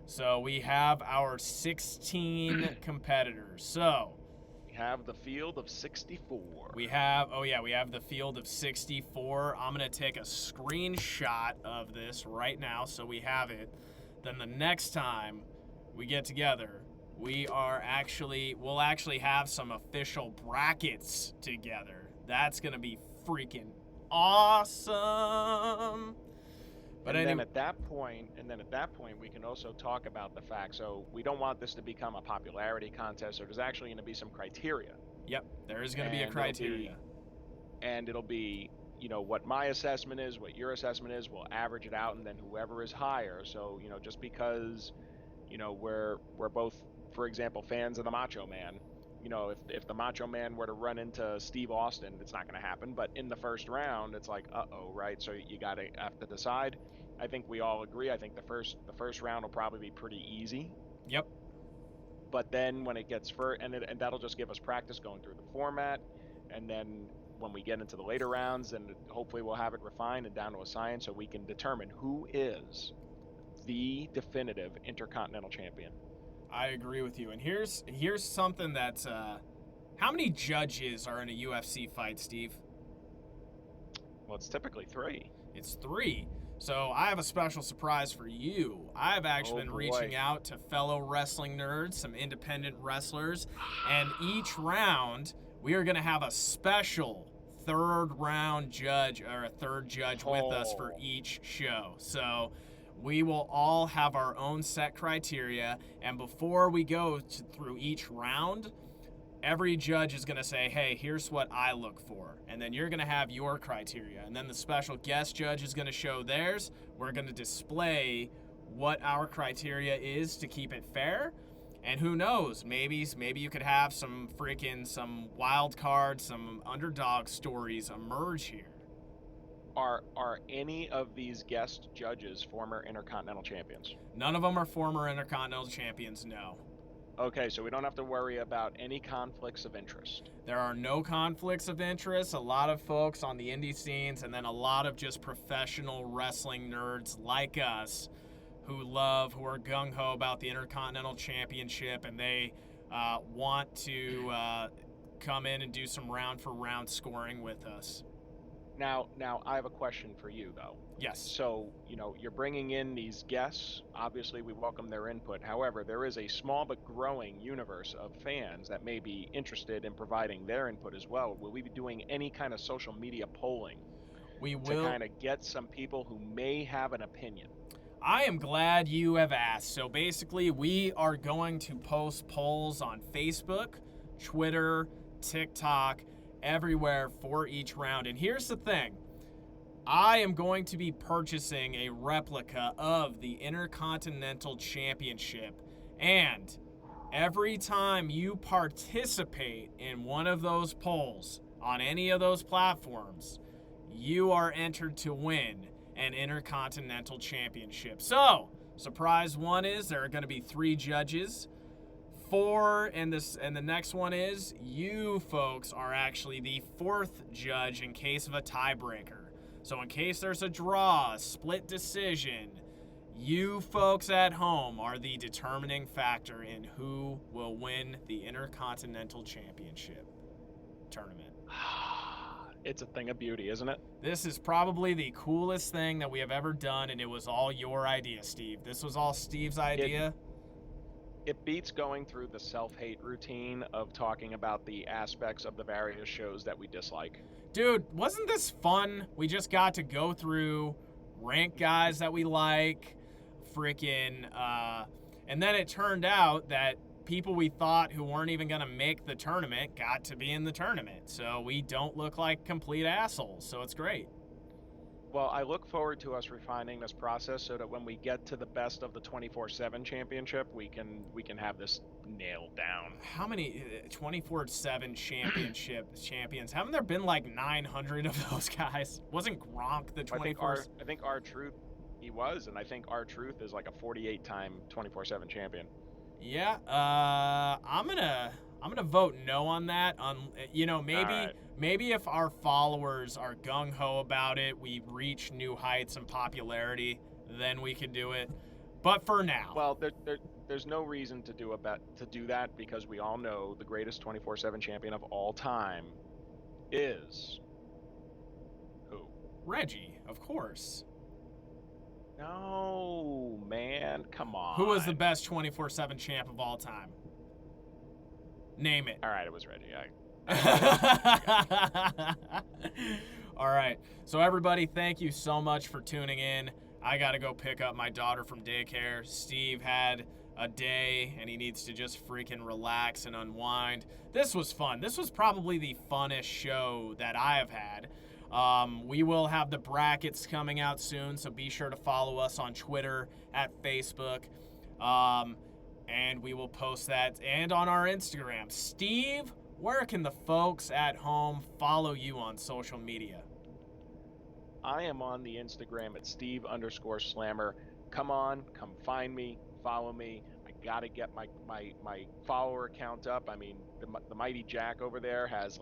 So we have our 16 competitors. So we have the field of 64. We have the field of 64. I'm going to take a screenshot of this right now so we have it. Then the next time we get together, we'll actually have some official brackets together. That's going to be freaking awesome. But and then at that point, we can also talk about the fact. So we don't want this to become a popularity contest. So there's actually going to be some criteria. Yep, there is going to be a criteria. It'll be, what my assessment is, what your assessment is. We'll average it out, and then whoever is higher. So just because, we're both, for example, fans of the Macho Man. If the Macho Man were to run into Steve Austin, it's not going to happen. But in the first round, it's like, right? So you got to have to decide. I think we all agree. I think the first round will probably be pretty easy. Yep. But then when it gets and that'll just give us practice going through the format, and then when we get into the later rounds, and hopefully we'll have it refined and down to a science, so we can determine who is the definitive Intercontinental Champion. I agree with you. And here's something that's how many judges are in a UFC fight, Steve? Well, it's typically 3. It's 3. So I have a special surprise for you. I've actually been reaching out to fellow wrestling nerds, some independent wrestlers, and each round we are going to have a special third judge with us for each show. So we will all have our own set criteria, and before we go through each round, every judge is going to say, hey, here's what I look for. And then you're going to have your criteria. And then the special guest judge is going to show theirs. We're going to display what our criteria is to keep it fair. And who knows, maybe you could have some wild cards, some underdog stories emerge here. Are any of these guest judges former Intercontinental champions? None of them are former Intercontinental champions, no. Okay, so we don't have to worry about any conflicts of interest. There are no conflicts of interest. A lot of folks on the indie scenes, and then a lot of just professional wrestling nerds like us who are gung-ho about the Intercontinental Championship, and they want to come in and do some round-for-round scoring with us. Now, I have a question for you, though. Yes. So, you're bringing in these guests. Obviously, we welcome their input. However, there is a small but growing universe of fans that may be interested in providing their input as well. Will we be doing any kind of social media polling? We will. To kind of get some people who may have an opinion. I am glad you have asked. So basically, we are going to post polls on Facebook, Twitter, TikTok, everywhere for each round. And here's the thing. I am going to be purchasing a replica of the Intercontinental Championship. And every time you participate in one of those polls on any of those platforms, you are entered to win an Intercontinental Championship. So, surprise one is there are going to be 3 judges. 4, and the next one is you folks are actually the 4th judge in case of a tiebreaker. So in case there's a draw, a split decision, you folks at home are the determining factor in who will win the Intercontinental Championship tournament. It's a thing of beauty, isn't it? This is probably the coolest thing that we have ever done, and it was all your idea, Steve. This was all Steve's idea. It beats going through the self-hate routine of talking about the aspects of the various shows that we dislike. Dude, wasn't this fun? We just got to go through, rank guys that we like, and then it turned out that people we thought who weren't even going to make the tournament got to be in the tournament. So we don't look like complete assholes, so it's great. Well, I look forward to us refining this process so that when we get to the best of the 24/7 championship, we can have this nailed down. How many 24/7 champions? Haven't there been like 900 of those guys? Wasn't Gronk the 24? I think R-Truth, he was, and I think R-Truth is like a 48-time 24/7 champion. Yeah, I'm gonna vote no on that. Maybe if our followers are gung ho about it, we reach new heights in popularity, then we can do it. But for now, well, there's no reason to do that because we all know the greatest 24/7 champion of all time is who? Reggie, of course. No, man, come on. Who was the best 24/7 champ of all time? Name it. All right, it was Reggie. All right. So everybody, thank you so much for tuning in. I got to go pick up my daughter from daycare. Steve had a day and he needs to just freaking relax and unwind. This was fun. This was probably the funnest show that I have had. We will have the brackets coming out soon, so be sure to follow us on Twitter, at Facebook, and we will post that, and on our Instagram. Steve, where can the folks at home follow you on social media? I am on the Instagram at Steve_Slammer. Come find me, follow me. I gotta get my follower count up. I mean, the mighty Jack over there has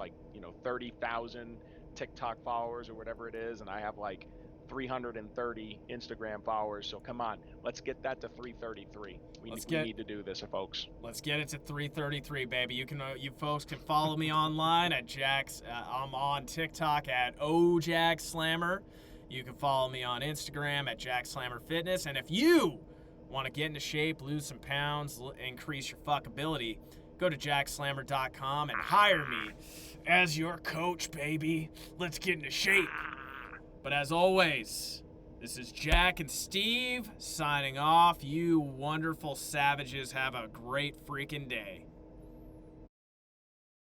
30,000 TikTok followers or whatever it is, and I have 330 Instagram followers. So come on, let's get that to 333. We need to do this, folks. Let's get it to 333, baby. You folks can follow me online at Jack's. I'm on TikTok at OJackSlammer. You can follow me on Instagram at JackSlammerFitness. And if you want to get into shape, lose some pounds, increase your fuckability, go to JackSlammer.com and hire me as your coach, baby. Let's get into shape. But as always, this is Jack and Steve signing off. You wonderful savages have a great freaking day.